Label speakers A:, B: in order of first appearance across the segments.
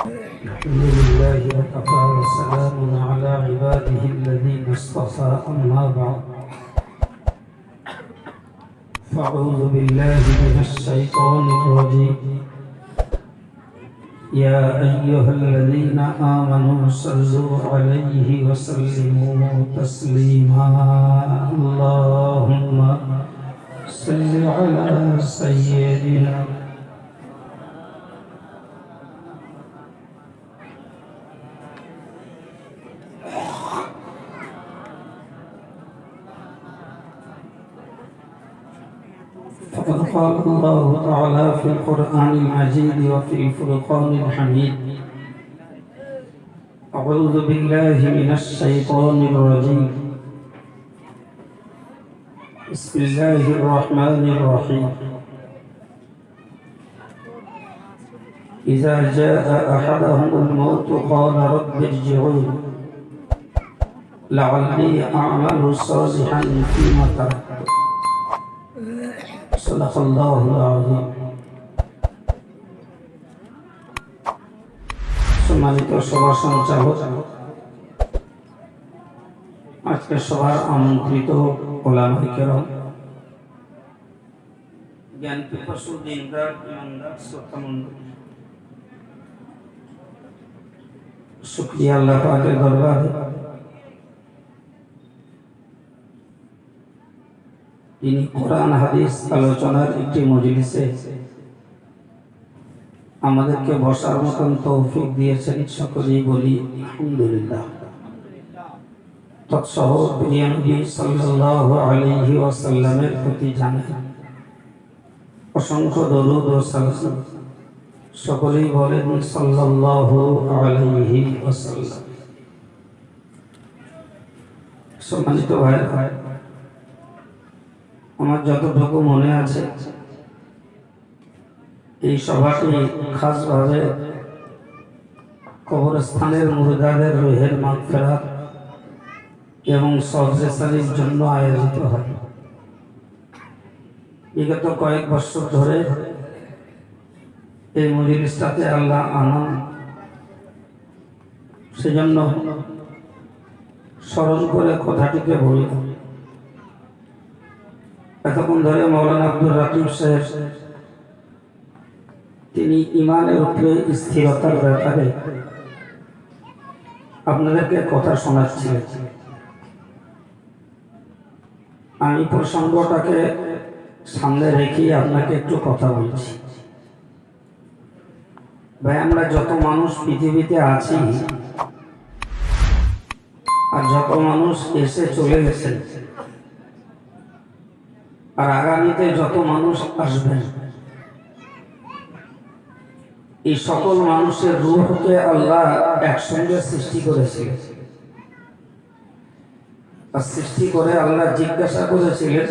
A: الحمد لله وكفى وسلام على عباده الذين اصطفى أما بعد فأعوذ بالله من الشيطان الرجيم يا أيها الذين آمنوا صلوا عليه وسلموا تسليما اللهم صل على سيدنا فقد قال الله تعالى في القرآن المجيد وفي الفرقان الحميد أعوذ بالله من الشيطان الرجيم بسم الله الرحمن الرحيم إذا جاء أحدهم الموت قال رب ارجعون لعلي أعمل صالحا فيما تركت صدق الله العظيم সম্মানিত সভা সঞ্চালক, আজকে সভার আমন্ত্রিত ওলামায়ে কেরাম, জ্ঞান পিপাসু দিনদার ইমানদার শ্রোতামণ্ডলী, শুকরিয়া আল্লাহ পাকের দরবারে তিনি কোরআন হাদিস আলোচনার একটি মজলিসে আমাদেরকে বসার মতন তৌফিক দিয়েছেন। সকলেই বলি আলহামদুলিল্লাহ। তৎসহ প্রিয় নবী সাল্লাল্লাহু আলাইহি ওয়াসাল্লামের প্রতি জানাই অসংখ্য দরুদ ও সালাম। সকলেই বলেন সাল্লাল্লাহু আলাইহি ওয়াসাল্লাম। সম্মানিত ভাই, আমার যতটুকু মনে আছে, এই সভাটি খাসভাবে কবরস্থানের মুর্দাদের রুহের মাগফিরাত এবং সবরেসানির জন্য আয়োজিত হয়। বিগত কয়েক বছর ধরে এই মজলিসটাতে আল্লাহ আনান, সেজন্য স্মরণ করে কথাটিকে বললাম। এতক্ষণ ধরে মৌলানা আব্দুর রাকিব সাহেব তিনি ইমানের উপরে স্থিরতার ব্যাপারে আপনাদেরকে কথা শোনাচ্ছিলেন। আমি প্রসঙ্গটাকে সামনে রেখে আপনাকে একটু কথা বলছি। ভাই, আমরা যত মানুষ পৃথিবীতে আছি আর যত মানুষ এসে চলে গেছেন আর আগামীতে যত মানুষ আসবেন, এই সকল মানুষের রূহকে আল্লাহ একসঙ্গে সৃষ্টি করেছিলেন। আর সৃষ্টি করে আল্লাহ জিজ্ঞাসা করেছিলেন,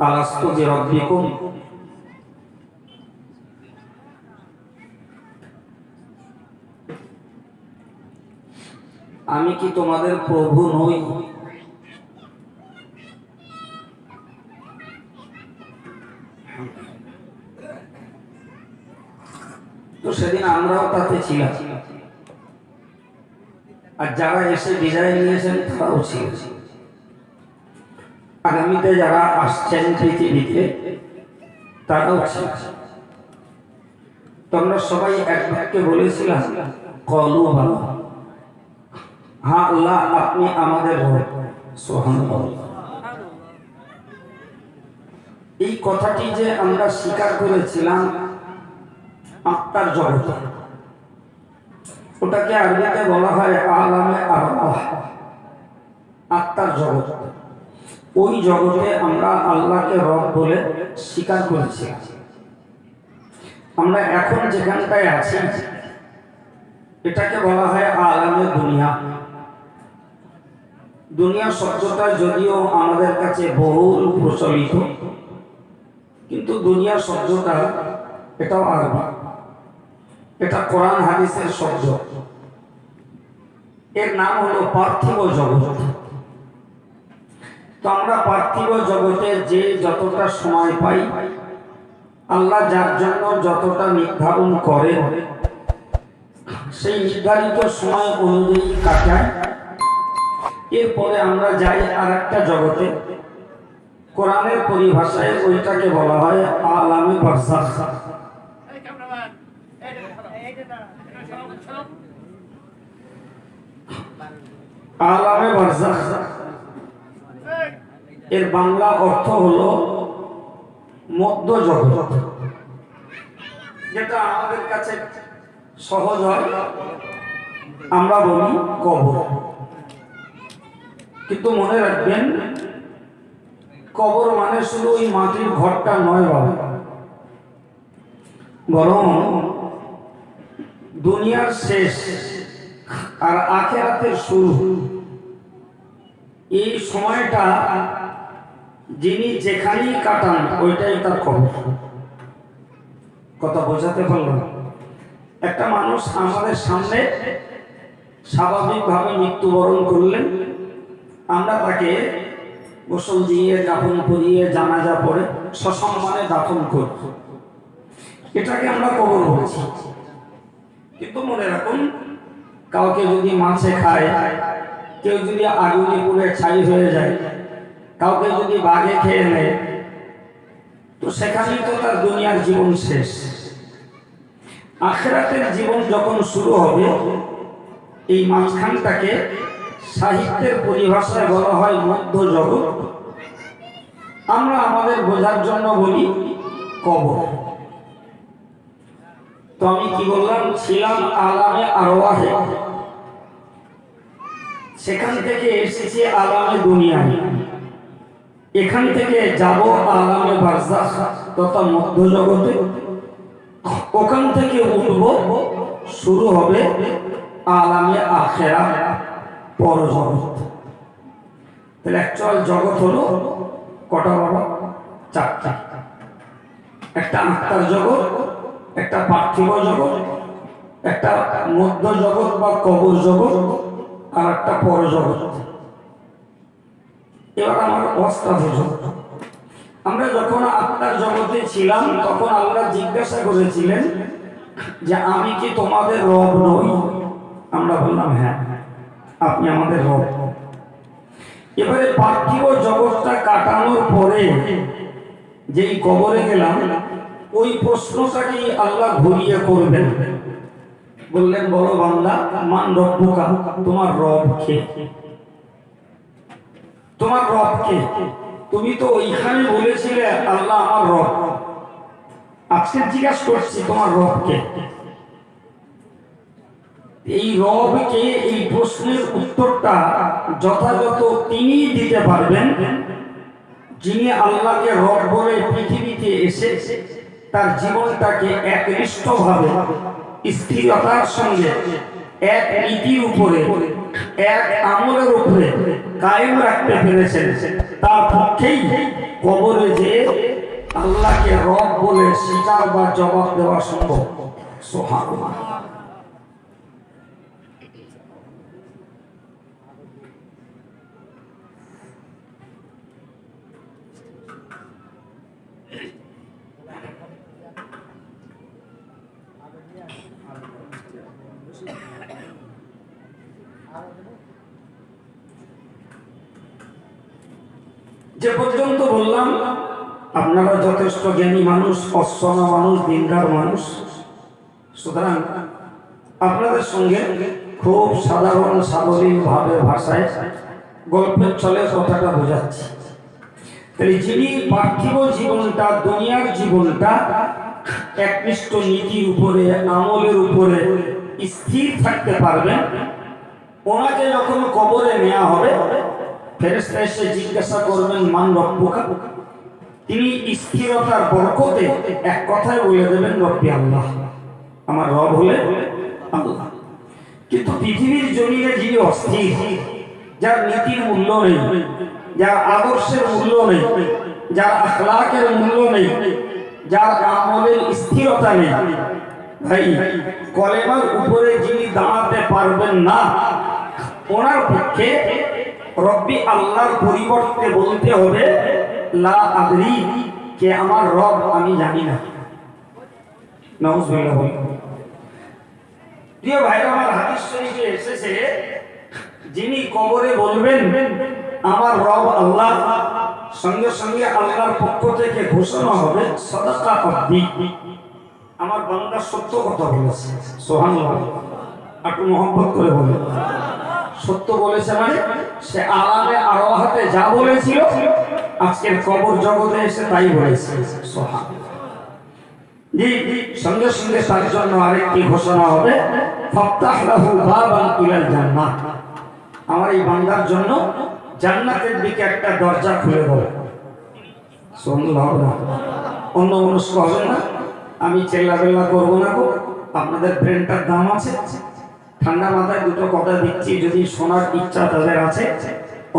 A: আলাস্তু বিরাব্বিকুম, আমি কি তোমাদের প্রভু নই? তো সেদিন আমরাও তাতে ছিলাম, আর যারা এসে বিদায় নিয়েছেন তারাও ছিল। আগামীতে যারা আসছেন পৃথিবীতে তারাও ছিল। তোমরা সবাই এক বাক্যে বলেছিলাম, কলু ভালো, হ্যাঁ আল্লাহ আপনি আমাদের রব। সুবহানাল্লাহ। এই কথাটি যে আমরা স্বীকার করেছিলাম আত্মার জগতে, ওটাকে আরবিতে বলা হয় আলামে আরওয়াহ, আত্মার জগৎ। ওই জগতে আমরা আল্লাহকে রব বলে স্বীকার করেছি। আমরা এখন যেখানটায় আছি এটাকে বলা হয় আলামে দুনিয়া। দুনিয়া শব্দটা যদিও আমাদের কাছে বহুল প্রচলিত, কিন্তু দুনিয়া শব্দটা এটাও আরবি, এটা কোরআন হাদিসের শব্দ। এর নাম হলো পার্থিব জগৎ। তো আমরা পার্থিব জগতে যে যতটা সময় পাই, আল্লাহ যার জন্য যতটা নির্ধারণ করেন সেই নির্ধারিত সময় অনুযায়ী কাটায়। এরপরে আমরা যাই আর একটা জগতে। কোরআনের পরিভাষায় ওইটাকে বলা হয় আলামে বারজাখ। আলামে বারজাখ এর বাংলা অর্থ হলো মধ্য জগৎ, যেটা আমাদের কাছে সহজ হয় আমরা বলি কবর। কিন্তু মনে রাখবেন, কবর মানে শুধু ওই মাটির ঘরটা নয় বাবা, বরং দুনিয়ার শেষ আর আখিরাতের শুরু। এই সময়টা যিনি যেখানেই কাটান ওইটাই তার কবর। কথা বোঝাতে পারলাম? একটা মানুষ আমাদের সামনে স্বাভাবিকভাবে মৃত্যুবরণ করলেন, আমরা তাকে গোসল দিয়ে দাফন করিয়ে জানাজা পড়ে সসম্মানে দাফন করব, এটাকে আমরা কবর বলছি। কিন্তু মনে রাখুন, কাউকে যদি মাছে খায়, কেউ যদি আগুনে পুড়ে ছাই হয়ে যায়, কাউকে যদি বাঘে খেয়ে নেয়, তো সেখানেই তো তার দুনিয়ার জীবন শেষ। আখিরাতের জীবন যখন শুরু হবে, এই মাঝখানটাকে সাহিত্যের পরিভাষায় বলা হয় মধ্য জগৎ। আমরা আমাদের বোঝার জন্য বলি কবর। তো আমি কি বললাম, ছিলাম আলামে আরওয়াহে, সেখান থেকে এসেছি আলামে দুনিয়ায়, এখান থেকে যাব আলামে বারজাখ তথা মধ্য জগতে, ওখান থেকে উঠব, শুরু হবে আলামে আখিরাত, পরজগৎ। তাহলে অ্যাকচুয়াল জগৎ হলো কটা বাবা? চারটা। একটা আত্মার জগৎ, একটা পার্থিব জগৎ, একটা মধ্য জগৎ বা কবর জগৎ, আর একটা পরজগৎ। এবার আমার অবস্থা বুঝো, আমরা যখন আত্মার জগতে ছিলাম তখন আল্লাহ জিজ্ঞাসা করেছিলেন যে আমি কি তোমাদের রব নই? আমরা বললাম হ্যাঁ, আপনি আমাদের রব। এবারে পার্থিব জগৎটা কাটানোর পরে যেই কবরে গেলাম, ওই প্রশ্নটাকে আল্লাহ ঘুরিয়ে করবেন। বললেন, বলো বান্দা, মান রব্বুকা, তোমার রব কে? তোমার রব কে? তুমি তো ওইখানে বলেছিলে আল্লাহ আমার রব, আজকে জিজ্ঞাসা করছি তোমার রব কে? এই রব কে, এই প্রশ্নের উত্তরটা যথাযথ তিনি দিতে পারবেন যিনি আল্লাহকে রব বলে পৃথিবীতে এসে তার জীবনটাকে একনিষ্ঠভাবে স্থিরতার সঙ্গে এক নীতির উপরে, এক আমলের উপরে কায়েম রাখতে পেরেছেন। তার পক্ষেই কবরে যে আল্লাহকে রব বলে স্বীকার বা জবাব দেওয়া সম্ভব। সুবহানাল্লাহ। যে পর্যন্ত বললাম আপনারা যথেষ্ট জ্ঞানী মানুষ, অশ্বনা মানুষ, দিনদার মানুষ, সুতরাং আপনাদের সঙ্গে খুব সাধারণ সাবলীল ভাবে ভাষায় গল্পের ছলে কথাটা বোঝাচ্ছি। তাই যিনি পার্থিব জীবনটা, দুনিয়ার জীবনটা একনিষ্ঠ নীতির উপরে, আমলের উপরে স্থির থাকতে পারবেন, ওনাকে যখন কবরে নেওয়া হবে, ফেরেশতা এসে জিজ্ঞাসা করবেন মান রব্বুকা, তিনি স্থিরতার বরকতে এক কথায় বলে দেবেন রব্বি আল্লাহ, আমার রব হলে আল্লাহ। কিন্তু পৃথিবীর জমিনে যিনি অস্থির, যার নীতির মূল্য নেই, যার আদর্শের মূল্য নেই, যার আখলাকের মূল্য নেই, যার আমলের স্থিরতা নেই, ভাই কলেমার উপরে যিনি দাঁড়াতে পারবেন না, ওনার পক্ষে রব্বি আল্লাহর পরিবর্তে বলতে হবে লা আদরি, কে আমার রব আমি জানি না। নাউজুবিল্লাহ। প্রিয় ভাইরা আমার, হাদিস শরীফে এসেছে যিনি কবরে বলবেন আমার রব আল্লাহ, সঙ্গে সঙ্গে আল্লাহর পক্ষ থেকে ঘোষণা হবে সাদাকা আব্দি, আমার বান্দা সত্য কথা বলেছে। সুবহানাল্লাহ, একটু মহব্বত করে বলে সত্য বলেছে, মানে সে আলামে আরওয়াহাতে যা বলেছিল আজকের কবর জগতে এসে তাই বলেছে। সুবহানাল্লাহ। জি, সঙ্গে সঙ্গে তার জন্য আরেকটি ঘোষণা হবে ফাফতাহ লাহু বাবান ইলাল জান্নাহ, আমার এই বান্দার জন্য জান্নাতের দিকে একটা দরজা খুলে দেবে। সুবহানাল্লাহ। অন্য মানুষ হবে না, আমি চেল্লাবেল্লা করবো না গো, আপনাদের ব্রেনটার দাম আছে। ঠান্ডা মাথায় দুটো কথা দিচ্ছি, যদি শোনার ইচ্ছা তাদের আছে,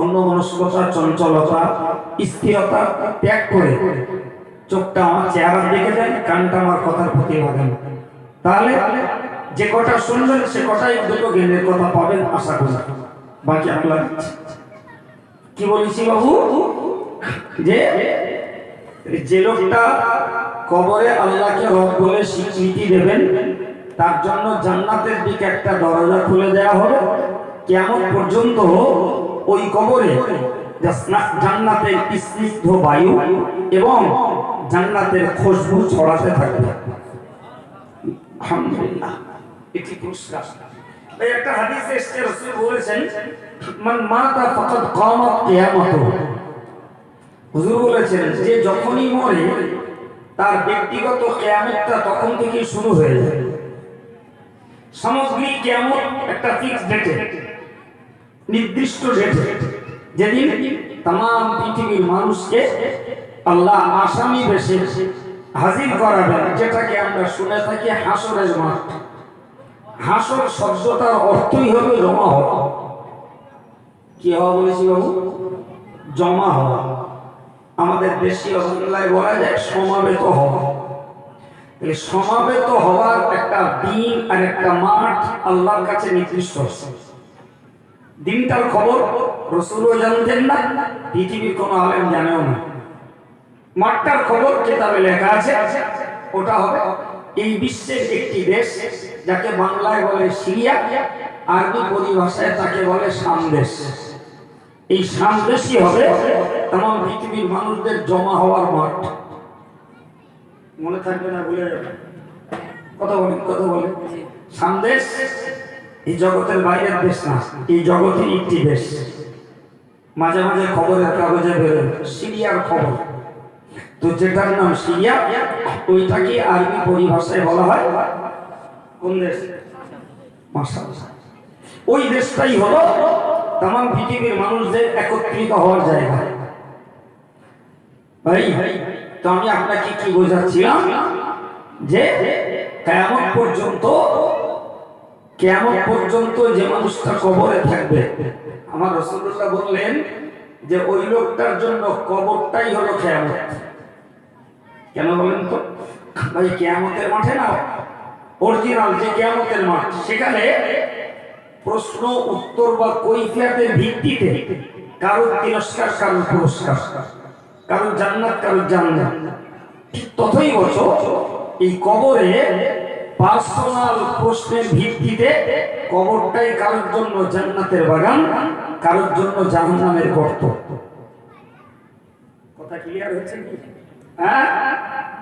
A: অন্য মনস্কতা, চঞ্চলতা, স্থিরতা ত্যাগ করে চোখটা আমার চেহারার দিকে দেন, কানটা আমার কথার প্রতি লাগান, তাহলে যে কটা শুনবেন সে কটাই দুটো জ্ঞানের কথা পাবেন আশা করি। বাকি আল্লাহ কি বলেছি বাবু, যে লোকটা কবরে আল্লাহকে রব বলে স্বীকৃতি দেবেন তার জন্য জান্নাতের দিকে একটা দরজা খুলে দেওয়া হবে। কিয়ামত পর্যন্ত ওই কবরে জান্নাতের স্নিগ্ধ বায়ু এবং জান্নাতের খুশবু ছড়াতে থাকবে। আলহামদুলিল্লাহ, এটি পুরস্কার। এই একটা হাদিসে এসেছে, রাসূল বলেছেন মান মাতা ফাকাদ কামাত কিয়ামাতুহু, হুজুর বলেছেন যে যখনই মরে তার ব্যক্তিগত কিয়ামতটা তখন থেকেই শুরু হয়ে যায়। সামগ্রিক কিয়ামত একটা ফিক্সড ডেটে, নির্দিষ্ট ডেটে, যেদিন तमाम পৃথিবীর মানুষকে আল্লাহ আসামি বেশে হাজির করাবেন, যেটাকে আমরা শুনে থাকি হাসরের মাঠ। হাসর শব্দটার অর্থই হবে জমা হওয়া। কি হওয়া বলেছি বাবু? জমা হওয়া। আমাদের দেশীয় বাংলায় বলা যায় সমাবেত হওয়া। সমাবেত হওয়ার একটা দিন আর একটা মাঠ আল্লাহর কাছে নির্দিষ্ট। দিনটার খবর রাসূলও জানতেন না, পৃথিবীর কোনো আলেম জানেও না। মাঠটার খবর কিতাবে লেখা আছে, ওটা হবে এই বিশ্বের একটি দেশ যাকে বাংলায় বলে সিরিয়া, আরবি পরিভাষায় তাকে বলে সামদেশ। এই সামদেশই হবে तमाम পৃথিবীর মানুষদের জমা হওয়ার মাঠ। মনে থাকবে না, ভুলে যাবে। কথা বলে সামদেশ এই জগতের বাইরের দেশ না, এই জগতের একটি দেশ। মাঝে মাঝে খবরের কাগজে বেরোয় সিরিয়ার খবর, তো যেটার নাম সিরিয়া ওইটাকে আরবি পরিভাষায় বলা হয় কোন দেশ? মাশাআল্লাহ। ওই দেশটাই হলো तमाम পৃথিবীর মানুষদের একত্রিত হওয়ার জায়গা। ভাই, তো আমি আপনাকে কি বোঝাচ্ছিলাম যে কিয়ামত পর্যন্ত যে মানুষটা কবরে থাকবে, আমার রাসূলুল্লাহ বললেন যে ওই লোকটার জন্য কবরটাই হলো কিয়ামত। কেন বলেন তো ভাই? কিয়ামতের মাঠে না, অরিজিনাল যে কিয়ামতের মাঠ, সেখানে প্রশ্ন উত্তর বা কৈফিয়তের ভিত্তিতে কারো তিরস্কার, কারো পুরস্কার, কারো জান্নাত, কারো জাহান্নাম। ততই বছর এই কবরে পার্সোনাল প্রশ্নের ভিত্তিতে কবরটাই কারোর জন্য জান্নাতের বাগান, কারোর জন্য জাহান্নামের গর্ত। কথা ক্লিয়ার হচ্ছে কি? হ্যাঁ,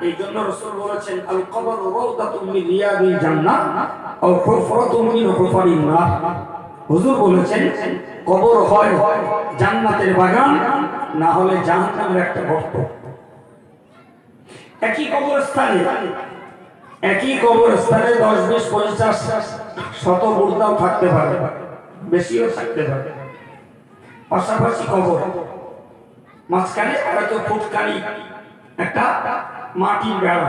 A: এই জন্য রাসূল বলেছেন আল কবরু রাউদাতুম মিন রিয়াদিল জান্নাহ আও হুফরাতুম মিন হুফারিন নার। হুজুর বলেছেন কবর হয় জান্নাতের বাগান, না হলে জাহান্নামের একটা গর্ত। একই কবরস্থানে 10, 20, 50, 100 মুর্দাও থাকতে পারে, বেশিও থাকতে পারে। পাশাপাশি কবর, মাঝখানে হয়তো ফুটকানি একটা মাটির বেড়া।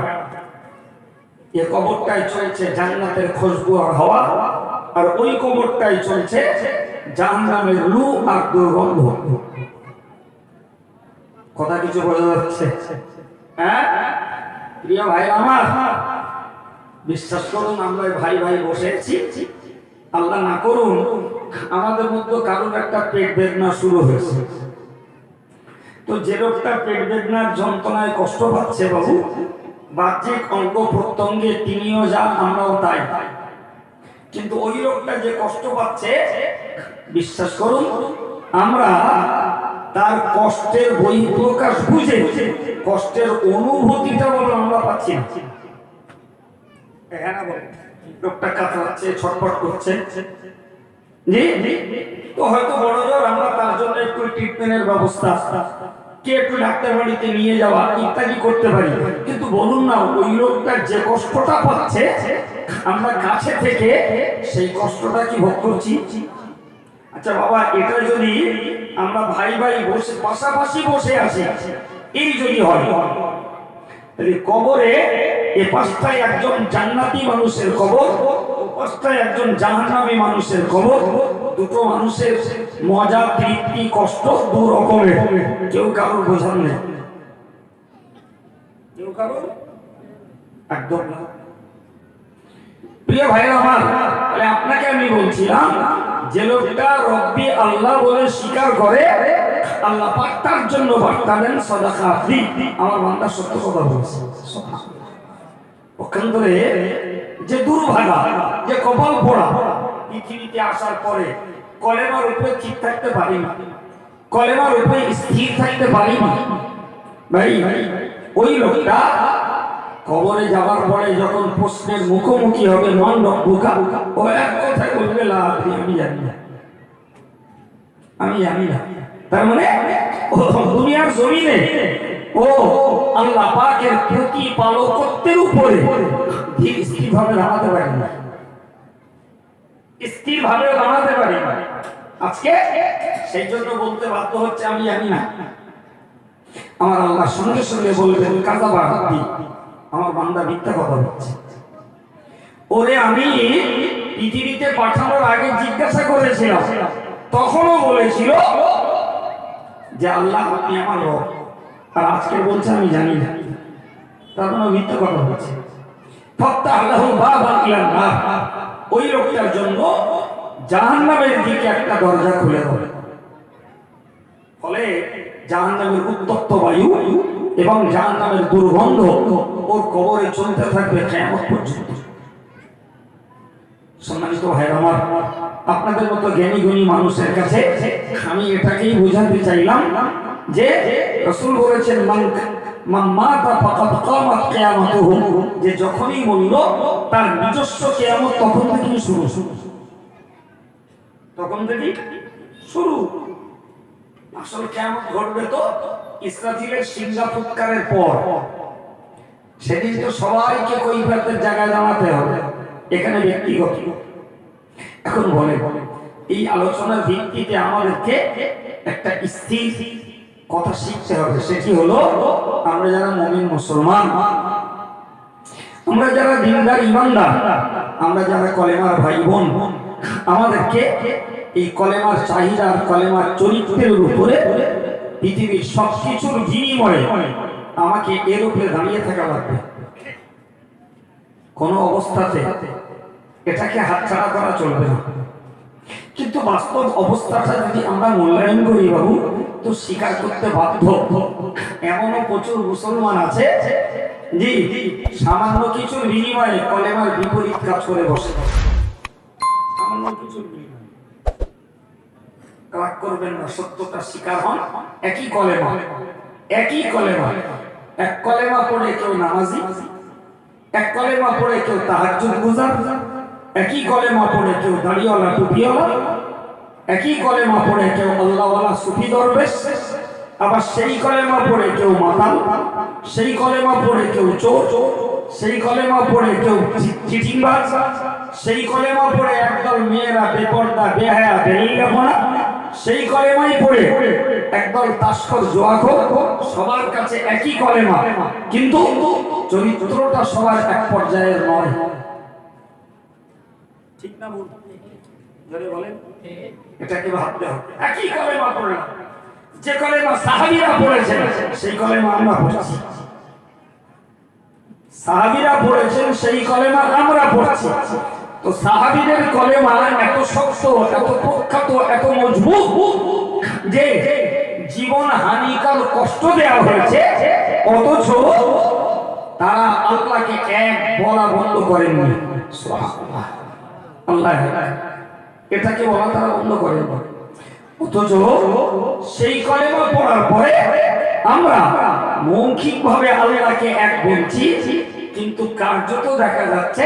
A: এই কবরটাই চলছে জান্নাতের খুশবু আর হাওয়া, আর ওই কবরটাই চলছে জাহান্নামের লু আর দুর্গন্ধ। কথা কিছু বোঝা যাচ্ছে? হ্যাঁ প্রিয় ভাই আমার, বিশ্বাস করুন আমরা ভাই ভাই বসে আছি, আল্লাহ না করুন আমাদের মধ্যে কারোর একটা পেট বেদনা শুরু হয়েছে। তো যে লোকটা পেট বেদনার যন্ত্রণায় কষ্ট পাচ্ছে বাবু, বাহ্যিক অঙ্গ প্রত্যঙ্গে তিনিও যা আমরাও তাই, কিন্তু ওই লোকটা যে কষ্ট পাচ্ছে, বিশ্বাস করুন আমরা তার কষ্টের বহিঃপ্রকাশ বুঝে কষ্টের অনুভূতিটা বলে আমরা পাচ্ছি না। লোকটা কাতরাচ্ছে, ছটফট করছে, জি তো হয়তো বড় জোর আমরা তার জন্য একটু ট্রিটমেন্টের ব্যবস্থা, কে একটু ডাক্তার বাড়িতে নিয়ে যাওয়া ইত্যাদি করতে পারি। কিন্তু বলুন না, ওই লোকটার যে কষ্টটা পাচ্ছে আমরা কাছে থেকে সেই কষ্টটা কি ভোগ করছি? আচ্ছা বাবা, এটা যদি আমরা ভাই ভাই বসে পাশাপাশি বসে আছি, এই যদি হয় তাহলে কবরে এ পাশটায় একজন জান্নাতি মানুষের কবর, ও পাশটায় একজন জাহান্নামী মানুষের কবর, দুটো মানুষের মজা তৃপ্তি কষ্ট দু রকমের, কেউ কারোর বোঝার নেই, কেউ কারোর একদম না। প্রিয় ভাইরা আমার, তাহলে আপনাকে আমি বলছিলাম যে লোকটা রব্বি আল্লাহ বলে স্বীকার করে, আল্লাহ পাক তার জন্য বার্তা দেন সাদাকা দি, আমার বান্দা সত্য কথা বলছে। পক্ষান্তরে যে দুর্ভাগা, যে কপাল পোড়া, পৃথিবীতে আসার পরে কলেমার উপরে ঠিক থাকতে পারি না, কলেমার উপরে স্থির থাকতে পারি না, ভাই ওই লোকটা কবরে যাওয়ার পরে যখন প্রশ্নের মুখোমুখি হবে, মান রব্বুকা, ও এক কথায় বলবে লা আদরি, আমি জানি না, আমি জানি না। তার মানে দুনিয়ার জমিনে ও আল্লাহ পাকের প্রতিপালকত্বের উপরে স্থিরভাবে দাঁড়াতে পারি না, স্থিরভাবে দাঁড়াতে পারি না। আজকে সেই জন্য বলতে বাধ্য হচ্ছে আমি জানি না। আমার আল্লাহ সঙ্গে সঙ্গে বলবেন কাযাবা আব্দি, আমার বান্দা মিথ্যা কথা বলছে। ওরে আমি পৃথিবীতে পাঠানোর আগে জিজ্ঞাসা করেছিলাম, তখনও বলেছিল যে আল্লাহ আপনি আমার রব, আর আজকে বলছে আমি জানি না, তার মানে মিথ্যা কথা বলছে। ফাফতাহু বাবান ইলান নার, ওই লোকটার জন্য জাহান্নামের দিকে একটা দরজা খুলে দেবে। ফলে জাহান্নামের উত্তপ্ত বায়ু এবং জাহান্নামের দুর্গন্ধ ওর কবরে চলতে থাকবে কিয়ামত পর্যন্ত। সম্মানিত ভাইরা আমার, আপনাদের মতো জ্ঞানী গুণী মানুষের কাছে আমি এটাকেই বোঝাতে চাইলাম যে রাসূল বলেছেন মান মাতা ফাকাদ কামাত কিয়ামাতুহু, যে যখনই মরল তার নিজস্ব কিয়ামত তখন থেকেই শুরু, তখন থেকেই শুরু। আসল কিয়ামত ঘটবে তো ইসরাফিলের সিংহা ফুৎকারের পর, সেদিন তো সবাইকে কৈফিয়তের জায়গায় দাঁড়াতে হবে, এখানে ব্যক্তিগত। এখন বলে এই আলোচনার ভিত্তিতে আমাদেরকে একটা স্থির কথা শিখতে হবে, সেটি হলো আমরা যারা মুমিন মুসলমান, আমরা যারা দিনদার ইমানদার, আমরা যারা কলেমার ভাই বোন, আমাদেরকে এই কলেমার চাহিদার, কলেমার চরিত্রের উপরে পৃথিবীর সবকিছুর বিনিময়ে আমাকে এর উপরে দাঁড়িয়ে থাকা লাগবে। কোনো অবস্থাতে এটাকে হাতছাড়া করা চলবে না। কিন্তু বাস্তব অবস্থাটা যদি আমরা মূল্যায়ন করি বাবু, তো স্বীকার করতে বাধ্য। এমনও প্রচুর মুসলমান আছে জি সামান্য কিছুর বিনিময়ে কলেমার বিপরীত কাজ করে বসে। সামান্য কিছুর বিনিময়ে রাগ করবেন না, সত্যটা স্বীকার হন। একই কলেমা, একই কলেমা, এক কলেমা পড়ে কেউ নামাজি, এক কলেমা পড়ে কেউ তাহাজ্জুদ গুজার, একই কলেমা পড়ে কেউ দাড়িওয়ালা টুপিওয়ালা, একই কলেমা পড়ে কেউ আল্লাহওয়ালা সুফি দরবেশ, আবার সেই কলেমা পড়ে কেউ মাতাল, সেই কলেমা পড়ে কেউ চোর, সেই কলেমা পড়ে কেউ চিটিংবাজ, সেই কলেমা পড়ে একদল মেয়েরা বেপর্দা বেহায়া বেলিঙ্গাপনা, সেই কলেমাই পড়ে একদল তাস্কর জোয়াখোর। সবার কাছে একই কলেমা, কিন্তু চরিত্রটা সবার এক পর্যায়ের নয়। ঠিক না ভুল? জোরে বলেন। এটাকে ভাবতে হবে। একই কলেমা পড়লাম, যে কলেমা সাহাবীরা পড়েছেন সেই কলেমা আমরা পড়ছি, সাহাবীরা পড়েছেন সেই কলেমা আমরা পড়ছি। তো সাহাবীদের কলেমা এত শক্ত, এত প্রখ্যাত, এত মজবুত যে জীবন হানিকার কষ্ট দেওয়া হয়েছে, অথচ তারা আল্লাহকে এক বলা বন্ধ করেননি। সুবহানাল্লাহ। আল্লাহ এটাকে বলা তারা বন্ধ করে। অথচ সেই কলেমা পড়ার পরে আমরা মৌখিকভাবে আল্লাহকে এক বলছি, কিন্তু কার্যত দেখা যাচ্ছে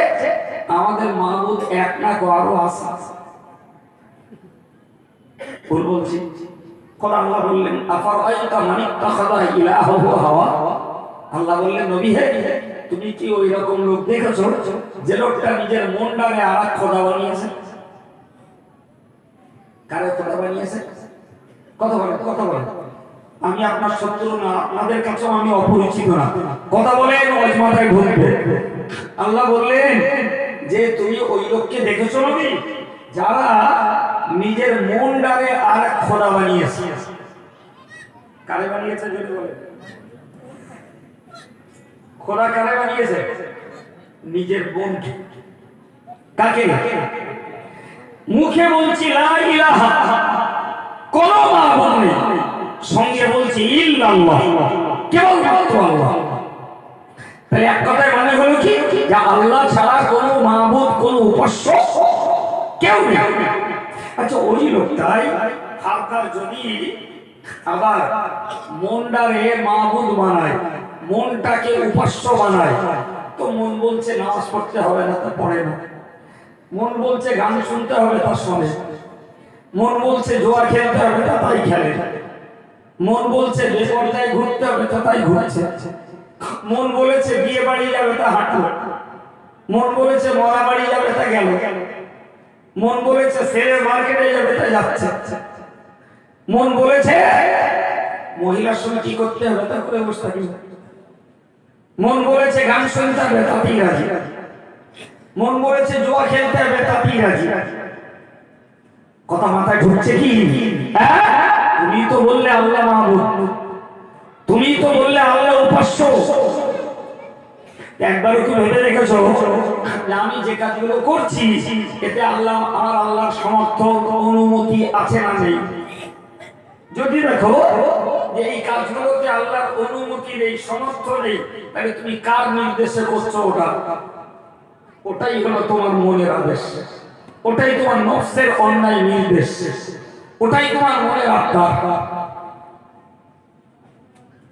A: আমাদের মাবুদ এক না আরো আছে। ভুল বলছি? আল্লাহ বললেন আফারাইতা মান ইত্তাখাযা ইলাহাহু হাওয়া, আল্লাহ বললেন নবী হে, তুমি কি ওই রকম লোক দেখেছো যে লোকটা নিজের মনটাকে আরেক খোদা বানিয়েছে? কারে খোদা বানিয়েছে? কথা বলেন, কথা বলেন। আমি আপনার শত্রু না, আপনাদের কাছেও আমি অপরিচিত না। কথা বলেন, মাথায় ঢুকবে। আল্লাহ বললেন যে তুমি ওই লোককে দেখেছো নবী যারা নিজের মনটাকে আরেক খোদা বানিয়েছে। কারে বানিয়েছে যদি বলে? খোদা কারে বানিয়েছে? নিজের মনকে। কাকে? মুখে বলছি লা ইলাহা, কোন মাবুদ নেই, সঙ্গে বলছি ইল্লাল্লাহ, কেবলমাত্র আল্লাহ। তাহলে এক কথায় মানে হলো কি, যে আল্লাহ ছাড়া কোনো মাবুদ, কোনো উপাস্য কেউ নেই। আচ্ছা, ওই লোকটাই হালকার যদি আবার মনটারে মাবুদ বানায়, মনটাকে উপাস্য বানায়, তো মন বলছে নামাজ পড়তে হবে না, তা পড়ে না। মন বলছে গান শুনতে হবে, তা শোনে। মন বলছে জোয়া খেলতে হবে, তা তাই খেলে। মন বলছে বেপরদায় ঘুরতে হবে, তা তাই ঘুরছে। মন বলেছে বিয়ে বাড়ি যাবে, তা হাঁটলো। মন বলেছে মরা বাড়ি যাবে, তা গেল। মন বলেছে ছেলের মার্কেটে যাবে, তা যাচ্ছে। মন বলেছে মহিলার সঙ্গে কি করতে হবে, তা করে বসে থাকি। মন বলেছে গান শুনতে হবে, তাতেই রাজি। মন বলেছে জুয়া খেলতে হবে, তাতেই রাজি। কথা মাথায় ঢুকছে কি? তুমি তো বললে আল্লাহ মাবুদ, তুমি তো বললে আল্লাহ উপাস্য। একবারও কি ভেবে দেখেছো যে আমি যে কাজগুলো করছি এতে আল্লাহ, আমার আল্লাহর সমর্থন, অনুমতি আছে না নেই? যদি দেখো যে এই কাজগুলোতে আল্লাহর অনুমতি নেই, সমর্থন নেই, তাহলে তুমি কার নির্দেশে করছো? ওটাই হলো তোমার মনের আদেশ, ওটাই তোমার নফসের অন্যায় নির্দেশ, ওটাই তোমার মনের আত্মা।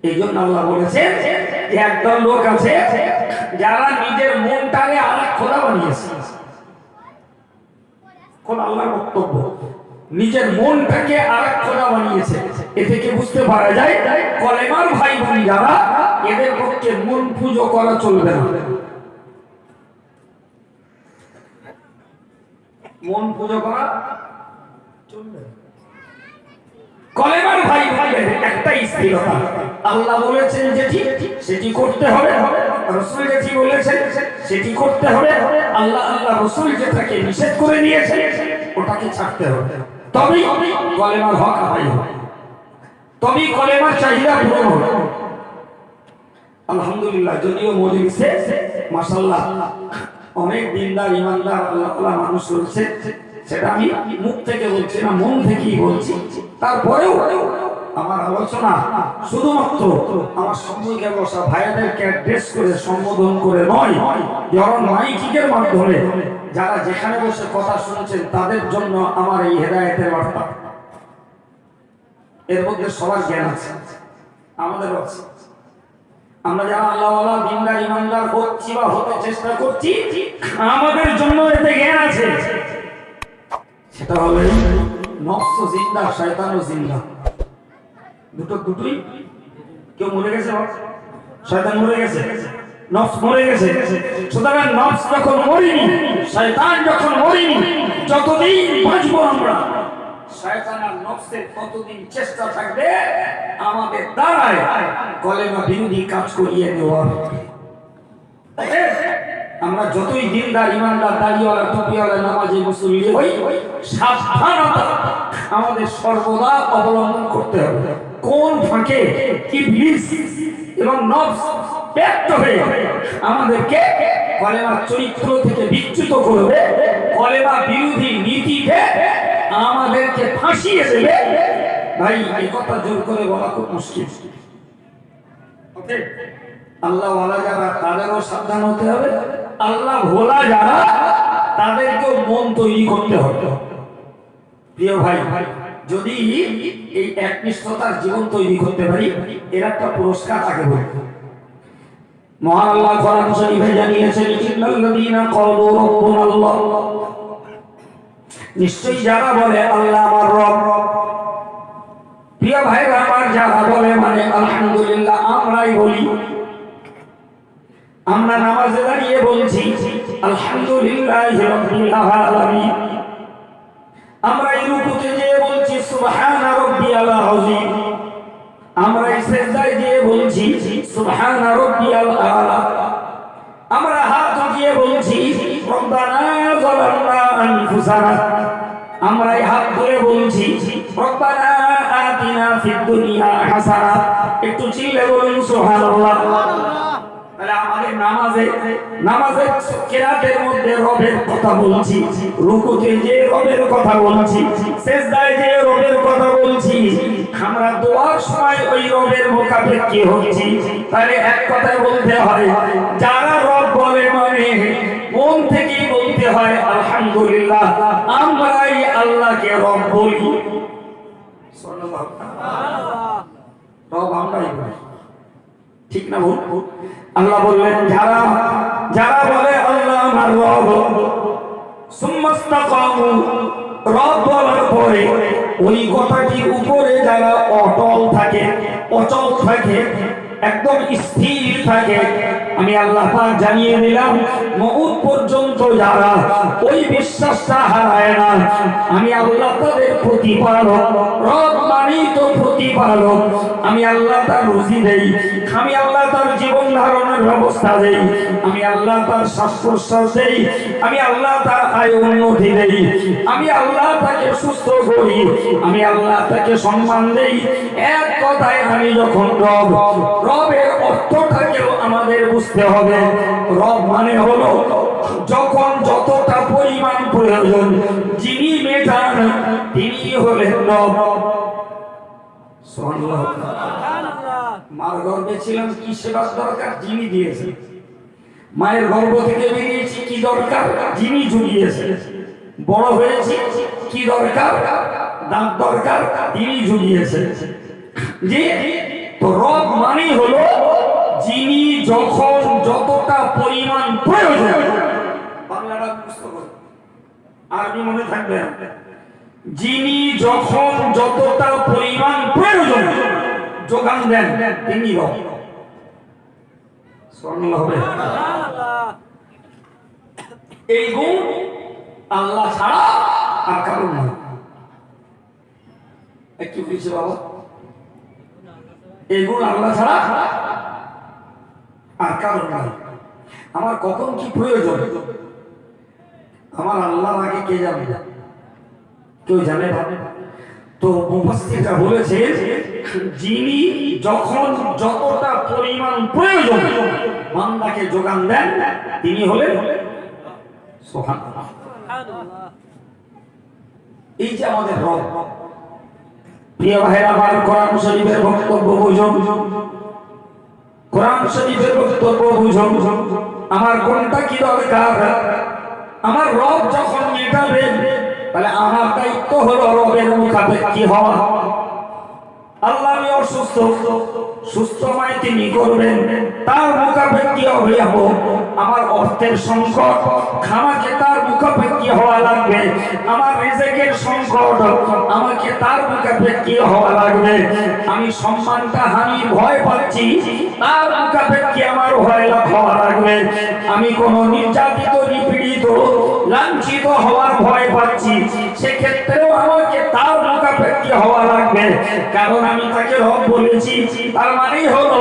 A: এই জন্য আল্লাহ বলেছে যে একদল লোক আছে যারা নিজের মনটাকে আরেক খোদা বানিয়েছে। কোন আল্লাহর বক্তব্য, নিজের মনটাকে আরেক খোদা বানিয়েছে। এ থেকে বুঝতে পারা যায় কলেমার ভাই বোন যারা, এদের পক্ষে মন পুজো করা চলবে না। মন পুজো করা চলবে না। কলেমার ভাই ভাইয়ের একটাই স্থিরতা, আল্লাহ বলেছেন যেটি সেটি করতে হবে, রাসূল যেটি বলেছেন সেটি করতে হবে। আল্লাহ রাসূল যেটাকে নিষেধ করে দিয়েছেন ওটাকে ছাড়তে হবে, তবেই কলেমার হক আদায় হবে, তবেই কলেমার চাহিদা পূরণ হবে। আলহামদুলিল্লাহ, যদিও মজলিসে মাশাআল্লাহ অনেক দিনদার ইমানদার আল্লাহ মানুষ রয়েছে, সেটা আমি মুখ থেকে বলছি না, মন থেকেই বলছি। তারপরেও আমার আলোচনা শুধুমাত্র আমার সম্মুখে বসা ভাইয়াদেরকে অ্যাড্রেস করে সম্বোধন করে নয়, বরং মাইকের মাধ্যমে যারা যেখানে বসে কথা শুনছেন তাদের জন্য আমার এই হেদায়েতের বার্তা। এর মধ্যে সবার জ্ঞান আছে, আমাদেরও আছে। আমরা যারা আল্লাহওয়ালা দিনদার ইমানদার হচ্ছি বা হতে চেষ্টা করছি, আমাদের জন্য এতে জ্ঞান আছে। সেটা হলো নফস জিন্দা, শয়তানও জিন্দা, দুটোই। কেউ মরে গেছে? শয়তান মরে গেছে, নফস মরে গেছে। সুতরাং নফস যখন মরিনি, শয়তান যখন মরিনি, যতদিন বাঁচবো আমরা, শয়তান আর নফসের ততদিন চেষ্টা থাকবে আমাদের দ্বারায় কলেমা বিরোধী কাজ করিয়ে নেওয়ার। আমরা যতই দিনদার ইমানদার, দাড়িওয়ালা, টুপিওয়ালা, নামাজি, মুসল্লি হই, সাবধানতা আমাদের সর্বদা অবলম্বন করতে হবে। কোন ফাঁকে ইবলিস এবং নফস ব্যক্ত হয়ে আমাদেরকে কলেমার চরিত্র থেকে বিচ্যুত করবে, কলেমা বিরোধী নীতিতে আমাদেরকে ফাঁসিয়ে দেবে। ভাই, এই কথা জোর করে বলা খুব মুশকিল। আল্লাহ ওয়ালা যারা, তাদেরও সাবধান হতে হবে। আল্লাহ ভোলা যারা, তাদেরকেও মন তৈরি করতে হবে। প্রিয় ভাই, যদি এই একনিষ্ঠতার জীবন তৈরি করতে পারি, এর একটা পুরস্কার আগে বলবো। মহান আল্লাহ কোরআন শরীফে জানিয়েছেন, ইন্নাল্লাযীনা ক্বালু রাব্বুনাল্লাহ, নিশ্চয়ই যারা বলে আল্লাহ আমার রব। প্রিয় ভাইরা আমার, যারা বলে মানে আলহামদুলিল্লাহ আমরাই বলি। আমরা নামাজে দাঁড়িয়ে বলছি আলহামদুলিল্লাহি রাব্বিল আলামিন। আমরা রুকুতে যেয়ে বলছি সুবহানা রাব্বিয়াল আযীম। আমরা সিজদায় যেয়ে বলছি সুবহানা রাব্বিয়াল আ'লা। আমরা হাত উঠিয়ে বলছি রব্বানা যালামনা আনফুসানা। আমরা হাত ধরে বলছি রব্বানা আতিনা ফিদ দুনিয়া হাসানা। একটু চিল্লে বলুন সুবহানাল্লাহ। তাহলে আমাদের নামাজে কিরাতের মধ্যে রবের কথা বলছি, রুকুতে যে রবের কথা বলছি, সিজদায় যে রবের কথা বলছি, আমরা দোয়ার সময় ওই রবের মুখাপেক্ষী হচ্ছি। তাহলে এক কথায় বলতে হয়, যারা রব বলে মানে মন থেকে বলতে হয় আলহামদুলিল্লাহ আমরাই আল্লাহকে রব বলি। সুবহানাল্লাহ। রব আমরাই বলি, ঠিক না ভুল? আল্লাহ বললেন যারা বলে আল্লাহ আমার রব, সুম্মাস্তাকামু, রব বলার পরে ওই কথাটির উপরে যারা অটল থাকে, অচল থাকে, একদম স্থির থাকে, আমি আল্লাহ পাক জানিয়ে দিলাম মউত পর্যন্ত যারা ওই বিশ্বাসটা হারায় না, আমি আল্লাহ তাদের প্রতিপালক। রব মানেই তো প্রতিপালক। আমি আল্লাহ তার রুজি দেই, আমি আল্লাহ তার জীবন ধারণের ব্যবস্থা দেই, আমি আল্লাহ তার শ্বাস প্রশ্বাস দেই, আমি আল্লাহ তার আয় উন্নতি দেই, আমি আল্লাহ তাকে সুস্থ করি, আমি আল্লাহ তাকে সম্মান দেই। এক কথায় আমি যখন রবের অর্থটাকেও আমাদের বুঝতে হবে। রব মানে হলো যখন যতটা পরিমাণ প্রয়োজন যিনি মেটান তিনি হলেন রব। সুবহানাল্লাহ। মার গর্ভে ছিলাম, কি সেবার দরকার যিনি দিয়েছেন। মায়ের গর্ভ থেকে বেরিয়েছি, কি দরকার যিনি জুগিয়েছেন। বড় হয়েছি, কি দরকার দাঁত দরকার, তিনি জুগিয়েছেন। জি, তো রব মানে হলো যিনি যখন যতটা পরিমাণ প্রয়োজন, বাংলাটা বুঝতে হবে, আরবি মনে থাকবে, যিনি যখন যতটা পরিমাণ প্রয়োজন যোগান দেন তিনি রব। সুবহানাল্লাহ হবে। এই গুণ আল্লাহ ছাড়া আর কারো নয়। একটু বুঝছে বাবা, এই গুণ আল্লাহ ছাড়া আর কারো নয়। আমার কখন কি প্রয়োজন আমার আল্লাহ আগে কে জানে? কেউ জানে না। তো মুফাসসিররা বলেছে যিনি যখন যতটা পরিমাণ প্রয়োজন বান্দাকে যোগান দেন তিনি হলেন সুবহানাল্লাহ। এই যে আমাদের রব। প্রিয় ভাইরা আমার, কোরআন শরীফের বক্তব্য বুঝুন, কোরআন শরীফের বক্তব্য বুঝুন। আমার কোনটা কি দরকার? আমার রব যখন মেটাবে তাহলে আমার দায়িত্ব হলো রবের মুখাপেক্ষী হওয়া। আল্লাহ আমি অসুস্থ, সুস্থ আমায় তিনি করবেন, তার মুখাপেক্ষী হবে। আমার অর্থের সংকট, আমাকে তার মুখাপেক্ষী হওয়া লাগবে। আমার রিজিকের সংকট, আমাকে তার মুখাপেক্ষী হওয়া লাগবে। আমি সম্মানটা হানির ভয় পাচ্ছি, তার মুখাপেক্ষী আমার ভয় হওয়া লাগবে। আমি কোন নির্যাতিত, নিপীড়িত, লাঞ্ছিত হওয়ার ভয় পাচ্ছি, সেক্ষেত্রেও আমাকে তার মুখাপেক্ষী হওয়া লাগবে। কারণ আমি তাকে রব বলেছি, তার মানেই হলো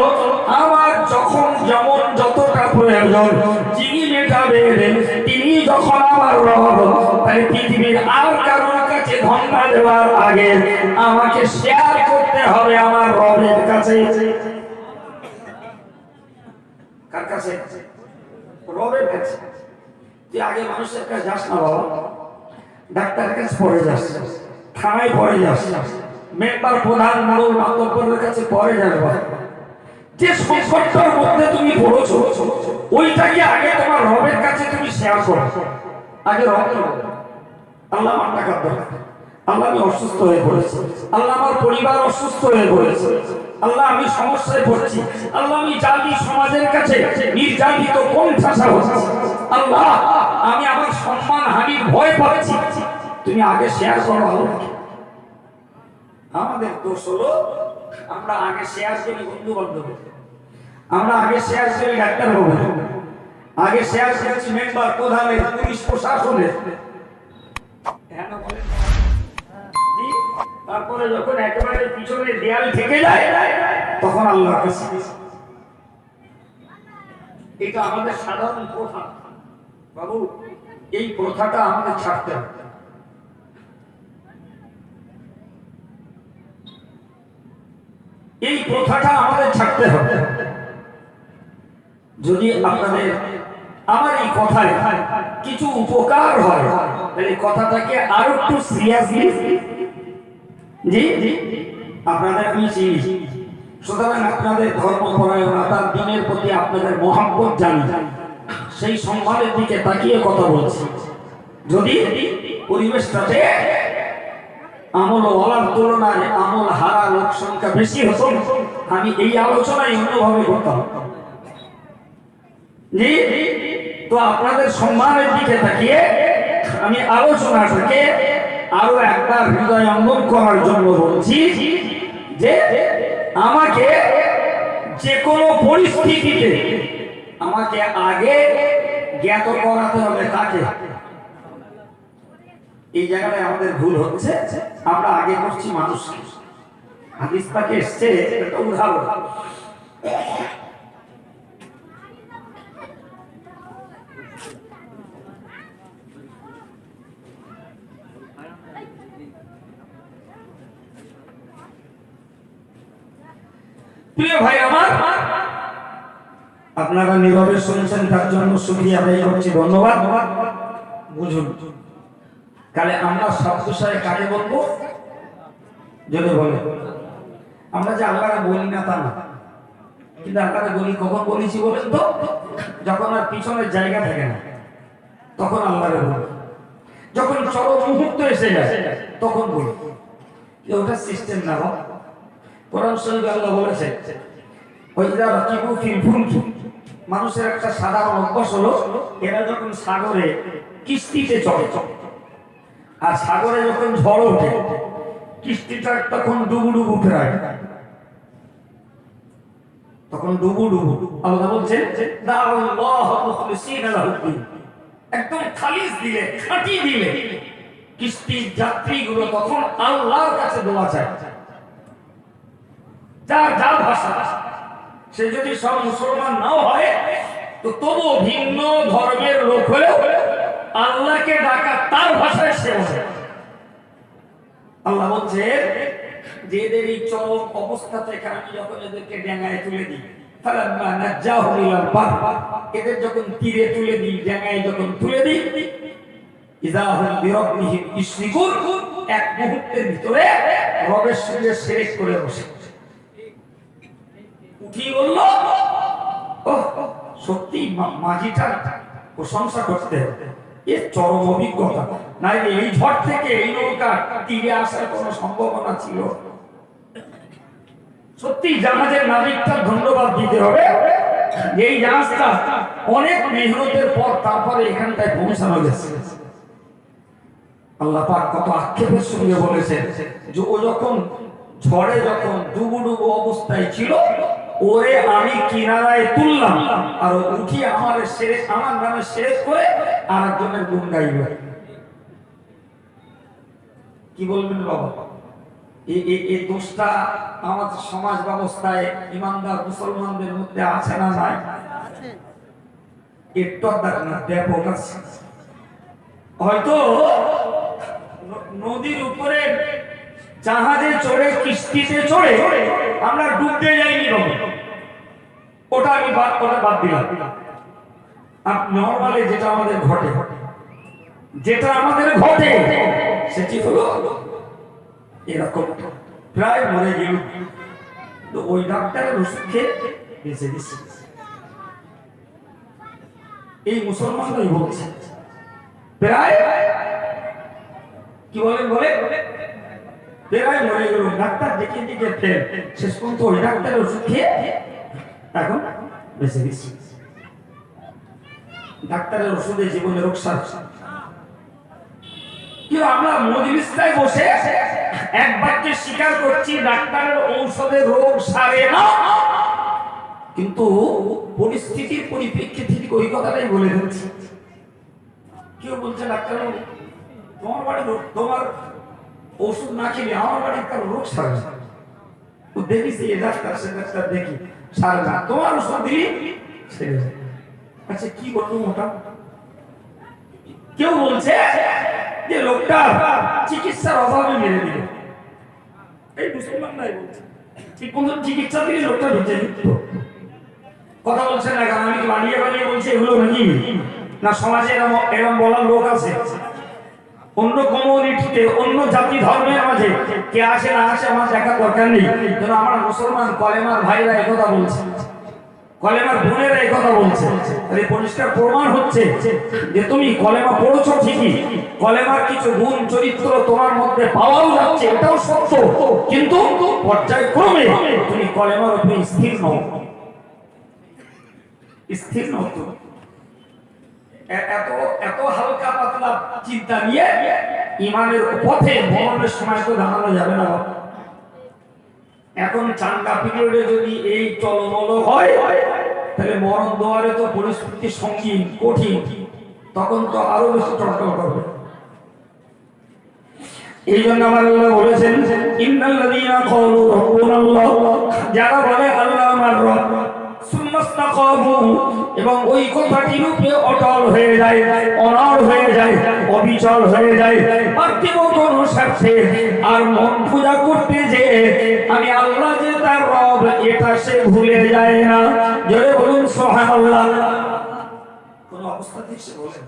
A: আমার যখন যেমন যতটা প্রয়োজন যিনি মেটাবেন তিনি যখন আমার রব, তাই পৃথিবীর আর কারোর কাছে ধন্যবাদ দেওয়ার আগে আমাকে শেয়ার করতে হবে আমার রবের কাছে। কার কাছে? রবের কাছে। তুই আগে মানুষের কাছে যাস না বাবা, ডাক্তারের কাছে পরে যাস, থানায় পরে যাস, মেম্বার প্রধান মোড়ল মাতব্বরের কাছে পরে যাবে। যে সংকটটার মধ্যে তুমি পড়েছো ওইটাকে আগে তোমার রবের কাছে তুমি শেয়ার করো। আগে রক্ত, আল্লাহ আমার টাকার দরকার, আল্লাহ আমি অসুস্থ হয়ে পড়েছি, আল্লাহ আমার পরিবার অসুস্থ হয়ে পড়েছে, আল্লাহ আমি সমস্যায় পড়ছি, আল্লাহ আমি জাতি সমাজের কাছে নির্যাতিত কোণঠাসা হচ্ছি, আল্লাহ আমি আমার সম্মান হানির ভয় পাচ্ছি। তুমি আগে শেয়ার করো। আমাদের দোষ হলো আমরা আগে শেয়ার করি বন্ধু বান্ধব, আমরা আগে শেয়ার করি ডাক্তার বাবু, আগে শেয়ার করেছি মেম্বার প্রধানের, পুলিশ প্রশাসনের, তারপরে যখন একেবারে পিছনে দেয়াল থেকে যায় তখন আল্লাহ কাছে। এটা আমাদের সাধারণ প্রথা বাবু, এই প্রথাটা আমাদের ছাড়তে হবে। এই প্রথাটা আমাদের ছাড়তে হবে। যদি আপনাদের আমার এই কথায় কিছু উপকার হয় তাহলে কথাটাকে আরো একটু সিরিয়াসলি জি আপনাদের আমি চিনি। সুতরাং আপনাদের ধর্মপরায়ণতার দিনের প্রতি আপনাদের মহব্বত জানি, সেই সম্মানের দিকে তাকিয়ে কথা বলছি। যদি পরিবেশটাতে আমল ওয়ালার তুলনায় আমল হারা লোক সংখ্যা বেশি হতো, আমি এই আলোচনায় অন্যভাবে করতাম। জি, তো আপনাদের সম্মানের দিকে তাকিয়ে আমি আলোচনাটাকে আরো একবার হৃদয়ঙ্গম করার জন্য বলছি যে আমাকে যে কোনো পরিস্থিতিতে আমাকে আগে জ্ঞাত করাতে হবে কাকে। এই জায়গায় আমাদের ভুল হচ্ছে, আমরা আগে করছি মানুষকে। হাদিস পাকে এসছে একটা উদাহরণ, প্রিয় ভাই আমার, আপনারা নীরবে শুনছেন তার জন্য শুকরিয়া আদায় করছি, ধন্যবাদ। বুঝুন, কালে আমরা সব বিষয়ে কাকে বলবো যদি বলে, আমরা যে আল্লাহকে বলি না তা না, কিন্তু আল্লাহকে বলি কখন বলেছি বলেন তো? যখন আর পিছনের জায়গা থাকে না তখন আল্লাহকে বলি, যখন চরম মুহূর্ত এসে যায় তখন বলি। ওটা সিস্টেম না। কোরআন শরীফে আল্লাহ বলেছে ওইদা রাকিবু ফিল ফুলকি, মানুষের একটা সাধারণ অভ্যাস হলো এরা যখন সাগরে কিস্তিতে চড়ে, আর সাগরে যখন ঝড় ওঠে কিস্তিটা তখন ডুবুডুবু ফেরায়, তখন ডুবুডুবু। আল্লাহ বলছেন দাআল্লাহু মুখলিসিনা লাহুদ্দিন, একদম খালিস দিলে, খাঁটি দিলে কিস্তির যাত্রীগুলো তখন আল্লাহর কাছে দোয়া চায়। যার যার ভাষা, সে যদি সব মুসলমান নাও হয় তো তবু ভিন্ন ধর্মের লোক হলেও আল্লাহকে ডাকা তার ভাষায় সে বলে। আল্লাহ বলছে যে এদের এই চরম অবস্থা থেকে আমি যখন এদেরকে ডেঙ্গায় তুলে দিই, এদের যখন তীরে তুলে দিই, ডেঙ্গায় যখন তুলে দিই, এক মুহূর্তের ভিতরে রবের সঙ্গে শিরক করে বসে। কি বলল? সত্যি মাঝিটার প্রশংসা করতে হবে, এর চরম অভিজ্ঞতা। না এই ঝড় থেকে এই নৌকা তীরে আসার কোন সম্ভাবনা ছিল? সত্যি জাহাজের নাবিকটার ধন্যবাদ দিতে হবে, এই জাহাজটা অনেক মেহনতের পর তারপরে এখানটায় পৌঁছানো গেছে। আল্লাহ পাক কত আক্ষেপের সঙ্গে বলেছেন যে ও যখন ঝড়ে যখন ডুবুডুবু অবস্থায় ছিল, ওরে আমি কিনারায় তুললাম আর উঠিয়ে আমার নামে শেষ করে আর একজনের গুণ গাইবে। কি বলবেন বাবা? এই দোষটা আমাদের সমাজ ব্যবস্থায় ইমানদার মুসলমানদের মধ্যে আছে না নাই? একটু না, ব্যাপক আছে। হয়তো নদীর উপরে জাহাজে চড়ে, কিস্তিতে চড়ে আমরা ডুবতে যাইনি, ওটা আমি বাদ দিলাম। নরমালি যেটা আমাদের ঘটে সেটি হলো এরকম, প্রায় মরে গেল, তো ওই ডাক্তারের ওষুধ খেয়ে বেঁচে দিচ্ছে। এই মুসলমানরাই বলছে প্রায় কি বলেন বলে প্রায় মরে গেল। ডাক্তার দেখে দেখে ফের শেষ পর্যন্ত ওই ডাক্তারের ওষুধ খেয়ে এখন বেঁচে গেছি। ডাক্তারের ওষুধে জীবনে রোগ সারে। কিন্তু আমরা মজলিসটায় বসে এক বাক্যে স্বীকার করছি ডাক্তারের ঔষধে রোগ সারে না, কিন্তু পরিস্থিতির পরিপ্রেক্ষিতে ঠিক ওই কথাটাই বলে দিচ্ছি। কেউ বলছে ডাক্তার তোমার বাড়ি তোমার ওষুধ না খেলে আমার বাড়ির কারো রোগ সারে না। দেখিস এই ডাক্তার সে ডাক্তার দেখি সারে না, তোমার ওষুধ দিলি সেরে যায়। আচ্ছা কি বলবো মোটা। কেউ বলছে যে লোকটা চিকিৎসার অভাবে মেরে দিল। এই মুসলমান নাই বলছে ঠিক কোন চিকিৎসা দিলে লোকটা বেঁচে যেত। কথা বলছে না কেন? আমি বানিয়ে বানিয়ে বলছি এগুলো নাকি না সমাজে এরকম বলার লোক আছে? অন্য কমিউনিটিতে অন্য জাতি ধর্মের মাঝে কে আসে না আসে আমার দেখা দরকার নেই, যেন আমার মুসলমান কলেমার ভাইরা একথা বলছে, কলেমার বোনেরা একথা বলছে। তাহলে পরিষ্কার প্রমাণ হচ্ছে যে তুমি কলেমা পড়েছো ঠিকই, কলেমার কিছু গুণ চরিত্র তোমার মধ্যে পাওয়াও যাচ্ছে, এটাও সত্য, কিন্তু পর্যায়ক্রমে তুমি কলেমার উপরে স্থির নও, স্থির নও। তো এত এত হালকা পাতলা চিন্তা নিয়ে ইমানের পথে মরণের সময় তো দাঁড়ানো যাবে না। এখন চাঙ্গা পিরিয়ডে যদি এই চলমল হয় তাহলে মরণ দুয়ারে তো পরিস্থিতি সঙ্গীন কঠিন, তখন তো আরো বেশি চটচল করবে। এই জন্য আমার আল্লাহ বলেছেন ইন্নাল্লাযীনা ক্বালু রাব্বুনাল্লাহ, যারা বলে আল্লাহ আমার রব, সুম্মাস্তাকামু, এবং ওই কথাটির উপরে অটল হয়ে যায়, অনড় হয়ে যায়, অবিচল হয়ে যায় পার্থিব কোন স্বার্থে আর মন পূজা করতে যে আমি আল্লাহ যে তার রব এটা সে ভুলে যায় না। জোরে বলুন সুবহানাল্লাহ। কোন অবস্থাতেই সে বলে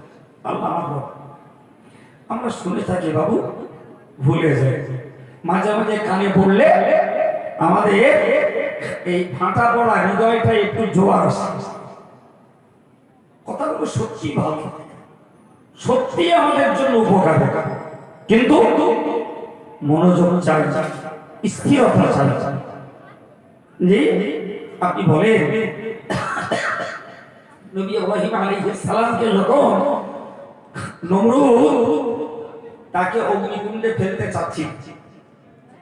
A: আল্লাহ আমার রব। আমরা শুনে থাকি বাবু, ভুলে যায়। মাঝে মাঝে কানে পড়লে আমাদের এই ফাটা পড়া হৃদয়টা একটু জোয়ার আসে। কথাগুলো সত্যি ভালো, সত্যি আমাদের জন্য উপকার, কিন্তু মনোযোগ চাই, স্থিরতা চাই। যে আপনি বলেন নবী ইব্রাহিম আলাইহিস সালামকে যখন নমরুদ তাকে অগ্নিকুণ্ডে ফেলতে চাচ্ছি,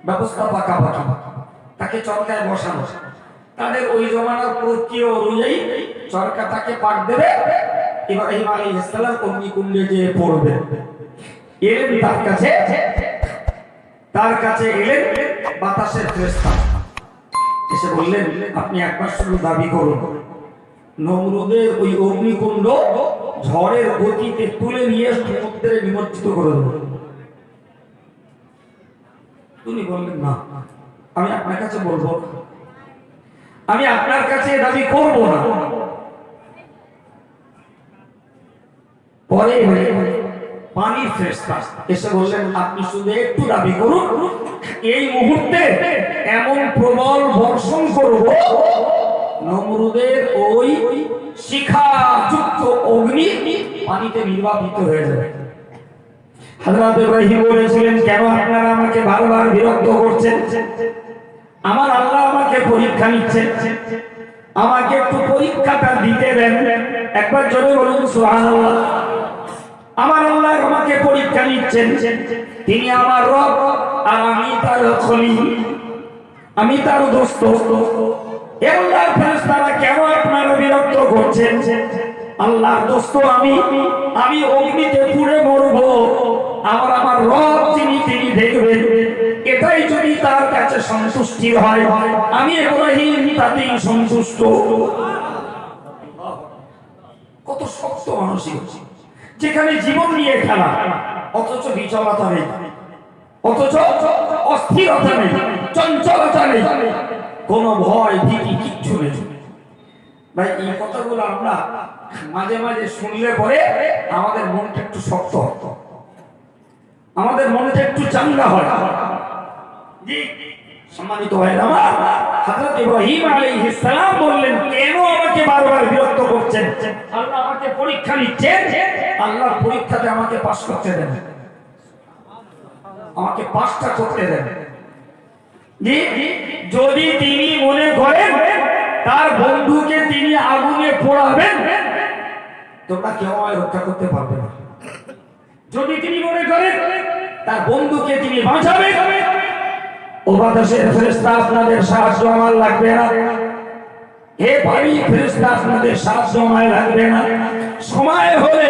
A: ব্যবস্থা পাকাপাকি, তাকে চরকায় বসানো, তাদের ওই জমানার প্রক্রিয়া অনুযায়ী চরকা তাকে পাক দেবে, ইব্রাহিম আলাইহিস সালাম অগ্নিকুণ্ডে যে পড়বে। এলেন তার কাছে এলেন বাতাসের ফেরেশতা, এসে বললেন আপনি একবার শুধু দাবি করুন নমরুদের ওই অগ্নিকুণ্ড ঝড়ের গতিতে তুলে নিয়ে সমুদ্রে নিমজ্জিত করে দেব। তিনি বললেন না, আমি আপনার কাছে বলবো, আমি আপনার কাছে দাবি করব না। পরে পানির ফেরেশতা এসে বললেন আপনি শুধু একটু দাবি করুন, এই মুহূর্তে এমন প্রবল বর্ষণ করব নমরুদের ওই শিখাযুক্ত অগ্নি পানিতে নির্বাপিত হয়ে যাবে। হযরত ইব্রাহিম বলেছিলেন কেন আপনারা আমাকে বারবার বিরক্ত করছেন? আমার আল্লাহ আমাকে পরীক্ষা নিচ্ছেন, আমাকে একটু পরীক্ষাটা দিতে দেন। একবার জোরে বলুন সুবহানাল্লাহ। আমার আল্লাহ আমাকে পরীক্ষা নিচ্ছেন, তিনি আমার রব আর আমি তার খলিল, আমি তার দোস্ত। আল্লাহর ফেরেশতারা কেন আপনারা বিরক্ত করছেন? আল্লাহর দোস্ত আমি অগ্নিতে পুড়ে মরব, আমার রব তিনি দেখবেন। এটাই যদি তার কাছে সন্তুষ্টি হয়, আমি ইব্রাহিম তাতেই সন্তুষ্ট। কত শক্ত মানসিক, যেখানে জীবন নিয়ে খেলা, অথচ বিচলতা নেই, অথচ অস্থিরতা নেই, চঞ্চলতা নেই, কোন ভয় ভীতি কিচ্ছু নেই। ভাই এই কথাগুলো আমরা মাঝে মাঝে শুনলে পরে আমাদের মনটা একটু শক্ত হতো, আমাদের মনটা একটু চাঙ্গা হয়। সম্মানিত ভাই আমার, হযরত ইব্রাহিম আলাইহিস সালাম বললেন কেন আমাকে আমাকে বারবার বিরক্ত করছেন, আল্লাহ আমাকে পরীক্ষা নিচ্ছেন, আল্লাহর পরীক্ষাতে আমাকে পাস করতে দেন, আমাকে পাসটা করতে দেন। যদি তিনি মনে করেন তার বন্ধুকে তিনি আগুনে পোড়াবেন, তোমরা কেউ আমায় রক্ষা করতে পারবে না। যদি তিনি মনে করেন তার বন্ধুকে তিনি বাঁচাবেন, ও বাতাসের ফেরেশতা আপনাদের সাহায্য আমার লাগবে না, হে ভারী ফেরেশতা আপনাদের সাহায্য আমার লাগবে না, সময় হলে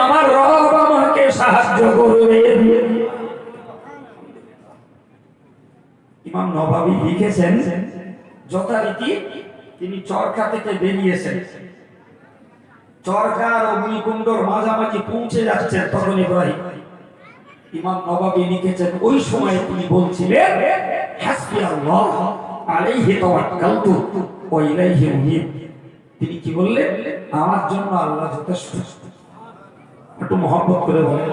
A: আমার রব আমাকে সাহায্য করবে। ইমাম নববী লিখেছেন, যথারীতি তিনি চরকা থেকে বেরিয়েছেন, চরকার অগ্নিকুণ্ডর মাঝামাঝি পৌঁছে যাচ্ছেন, তখন ইব্রাহিম, ইমাম নববী লিখেছেন, ওই সময় তিনি বলছিলেন হাসবি আল্লাহ আলাইহি তাওয়াক্কালতু ওয়া ইলাইহি উনীব। তিনি কি বললেন? আমার জন্য আল্লাহ যথেষ্ট। একটু মহব্বত করে বলেন,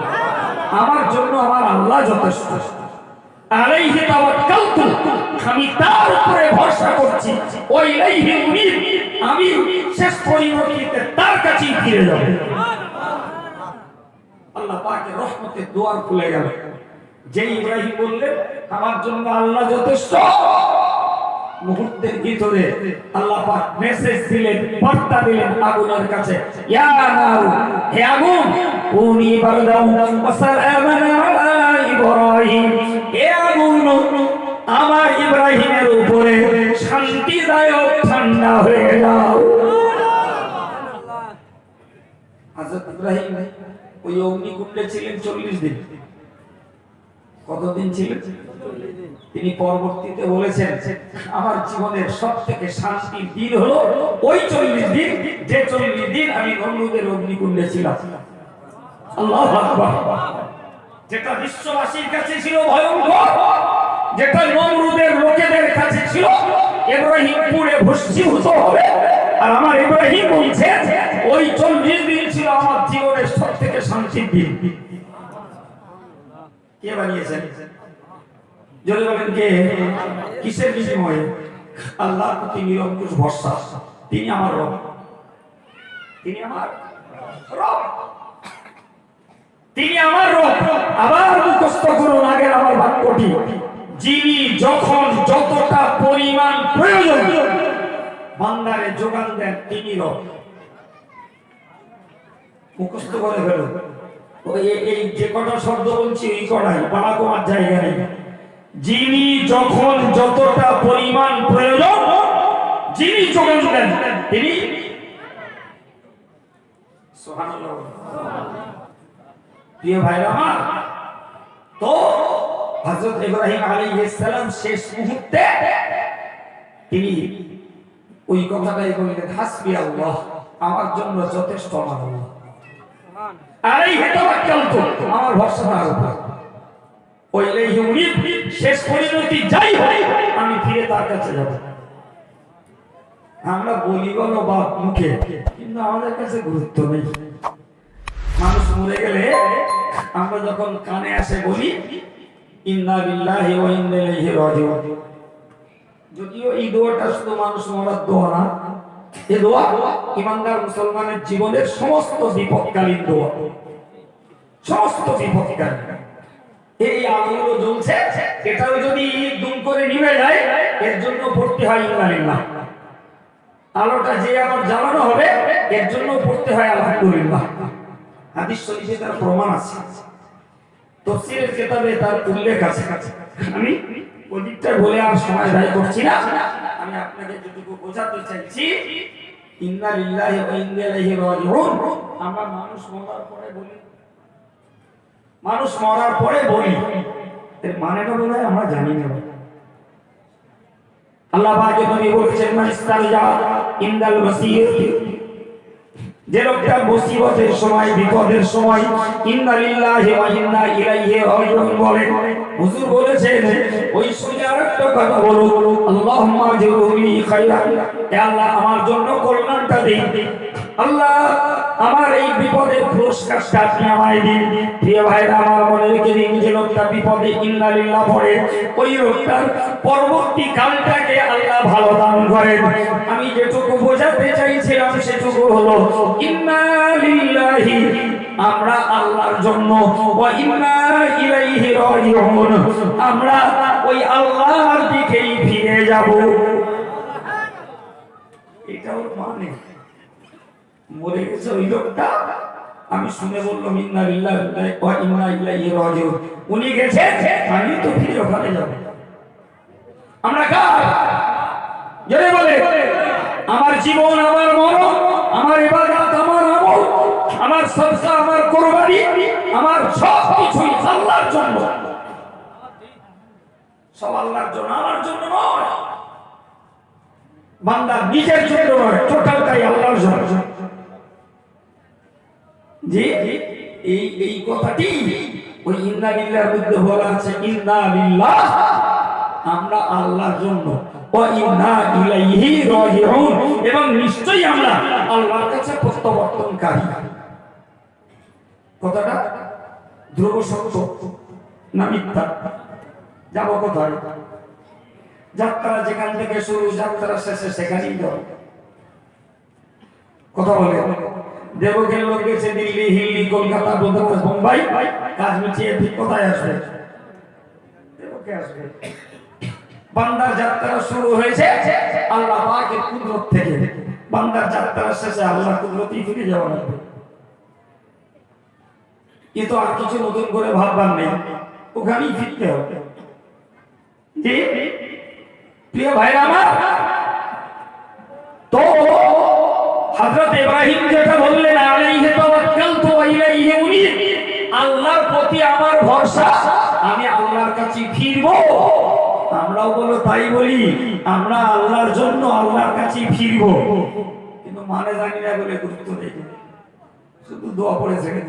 A: আমার জন্য আমার আল্লাহ যথেষ্ট। আলাইহি তাওয়াক্কালতু, আমি তার উপরে ভরসা করছি, ওয়া ইলাইহি উনীব, আমি শেষ পরিণতিতে তার কাছেই ফিরে যাব। আল্লাহ পাকের রহমতের দুয়ার খুলে গেল। যে ইব্রাহিম বললেন আমার জন্য আল্লাহ যথেষ্ট, মুহূর্তের ভিতরে আল্লাহ পাক মেসেজ দিলেন, বার্তা দিলেন আগুনের কাছে, ইয়া নারু, হে আগুন, কুনি বারদাও ওয়া সালামান আলা ইব্রাহিম, হে আগুন আমার ইব্রাহিমের উপরে শান্তিদায়ক ঠান্ডা হয়ে যাও। হযরত ইব্রাহিম ওই অগ্নিকুণ্ডে ছিলেন 40 দিন। কতদিন ছিলেন? তিনি পরবর্তীতে বলেছেন, আমার জীবনের সবথেকে শান্তির দিন হলো ওই 40 দিন, যে 40 দিন আমি নমরুদের অগ্নিকুণ্ডে ছিলাম। আল্লাহু আকবার। যেটা বিশ্ববাসীর কাছে ছিল ভয়ঙ্কর, যেটা নমরুদের লোকেদের কাছে ছিল ইব্রাহিম পুরে ভস্মীভূত হবে, আর আমার ইব্রাহিম বলছে ওই 40 দিন ছিল আমার জীবনের সবথেকে শান্তির দিন। কে বানিয়েছেন? জোরে বলেন কে? কিসের বিনিময়ে? আল্লাহর প্রতি নিরঙ্কুশ ভরসা। তিনি আমার রব, তিনি আমার রব, তিনি আমার রব। আবার মুখস্থ করুন আগের আমার বাক্যটি, যিনি যখন যতটা পরিমাণ প্রয়োজন বান্দারে যোগান দেন, তিনি রব। মুখস্থ করে ফেলুন। এই যে কটা শব্দ বলছি এই কটাই, বাড়া কমার জায়গা নেই। যিনি যখন যতটা পরিমাণ প্রয়োজন যিনি যোগান দেন, তিনি সুবহানাল্লাহ। প্রিয় ভাইরা আমার, তো হযরত ইব্রাহিম আলাইহিস সালাম শেষ মুহূর্তে তিনি ওই কথাটাই বললেন, হাসবি আল্লাহ, আমার জন্য যথেষ্ট আমার আল্লাহ, আলাইহি তাওয়াক্কালতু, আমার ভরসা তার উপর, ওয়া ইলাইহি উনীব, শেষ পরিণতি যাই হয় আমি ফিরে তার কাছে যাব। আমরা বলি বলো বা মুখে, কিন্তু আমাদের কাছে গুরুত্ব নেই। মানুষ মরে গেলে আমরা যখন কানে আসে বলি ইন্না লিল্লাহি ওয়া ইন্না ইলাইহি রাজিউন। যদিও এই দোয়াটা শুধু মানুষ মরার দোয়া না, এই দোয়া ইমানদার মুসলমানের জীবনের সমস্ত বিপদকালীন দোয়া, সমস্ত বিপদকালীন। এই আলোগুলো জ্বলছে, এটাও যদি দুম করে নিভে যায় এর জন্য পড়তে হয় ইন্না লিল্লাহ। আলোটা যে আবার জ্বালানো হবে এর জন্য পড়তে হয় আলহামদুলিল্লাহ। হাদিস শরীফে তার প্রমাণ আছে, তাফসীরের কিতাবে তার উল্লেখ আছে। আমি ওদিকটা বলে আর সময় ব্যয় করছি না, আমি আপনাকে যেটুকু বোঝাতে চাইছি, ইন্না লিল্লাহি ওয়া ইন্না ইলাইহি রাজিউন আমরা মানুষ মরার পরে বলি, মানুষ মরার পরে বলি, এর মানেটা বোধহয় আমরা জানি না। আল্লাহ পাক নবী বলেছেন, মাইস্তালজা ইনদাল মাসিয়াতি, যে লোকটা মুসিবতের সময়, বিপদের সময় ইন্না লিল্লাহি ওয়া ইন্না ইলাইহি রাজিউন বলে, হুজুর বলেছেন ওই সময় আরেকটা কথা বলো, আল্লাহুম্মা জিরুলি খায়রান, হে আল্লাহ আমার জন্য কল্যাণটা দিন। আল্লাহ আমার এই বিপদের পুরস্কারটা আপনি আমায় দিন। প্রিয় ভাইরা আমার, মনে রেখে দিন, যে লোকটা বিপদে ইন্না লিল্লাহ পড়ে, ওই লোকটার পরবর্তী কালটাকে আল্লাহ ভালো দান করেন। আমি যেটুকু বোঝাতে চাইছিলাম সেটুকু হলো, ইন্না লিল্লাহি, আমরা আল্লাহর জন্য, ওয়া ইন্না ইলাইহি রাজিউন, আমরা ওই আল্লাহর দিকেই ফিরে যাব। এটাও মানে মরে গেছে ওই লোকটা, আমি শুনে বললাম ইন্না লিল্লাহি ওয়া ইন্না ইলাইহি রাজিউন, উনি গেছে, আমি তো ফিরে ওখানে যাব। আমরা কার? জোরে বলে, আমার জীবন, আমার মরণ, আমার ইবাদত, আমার আমল, আমার সদকা, আমার কুরবানি, আমার সব কিছুই আল্লাহর জন্য, সব আল্লাহর জন্য, আমার জন্য নয়। বান্দা নিজের জন্য নয়, টোটালটাই আল্লাহর জন্য। জি, এই কথাটি ওই ইন্না লিল্লাহর মধ্যে বলা আছে, ইন্না লিল্লাহ, আমরা আল্লাহর জন্য, ওয়া ইন্না ইলাইহি রাজিউন, এবং নিশ্চয়ই আমরা আল্লাহর কাছে প্রত্যাবর্তনকারী। কথাটা ধ্রুব সত্য না মিথ্যা? যাব কোথায়? যাত্রা যেখান থেকে শুরু, যাত্রা শেষে সেখানেই যাব। কথা বলে, দেবকের লোক গেছে দিল্লি, হিল্লি, কলকাতা, গুজরাট, বোম্বাই, কাজ মিটিয়ে ঠিক কোথায় আসবে? দেবকে আসবে। বান্দার যাত্রা শুরু হয়েছে আল্লাহ পাকের কুদরত থেকে, বান্দার যাত্রা শেষে আল্লাহর কুদরতেই ফিরে যাওয়া লাগবে। কিন্তু আর কিছু নতুন করে ভাববার নেই, ওখানেই ফিরতে হবে। জি প্রিয় ভাইরা আমার, তো হযরত ইব্রাহিম যেটা বললেন, আলাইহি তাওয়াক্কালতু ওয়া ইলাইহি উনীব, আল্লাহর প্রতি আমার ভরসা, আমি আল্লাহর কাছে ফিরবো। আমরাও বলো তাই বলি, আমরা আল্লাহর জন্য আল্লাহর কাছে ফিরবো, কিন্তু মানে জানি না বলে গুরুত্ব দেই, শুধু দোয়া পড়ে থেকে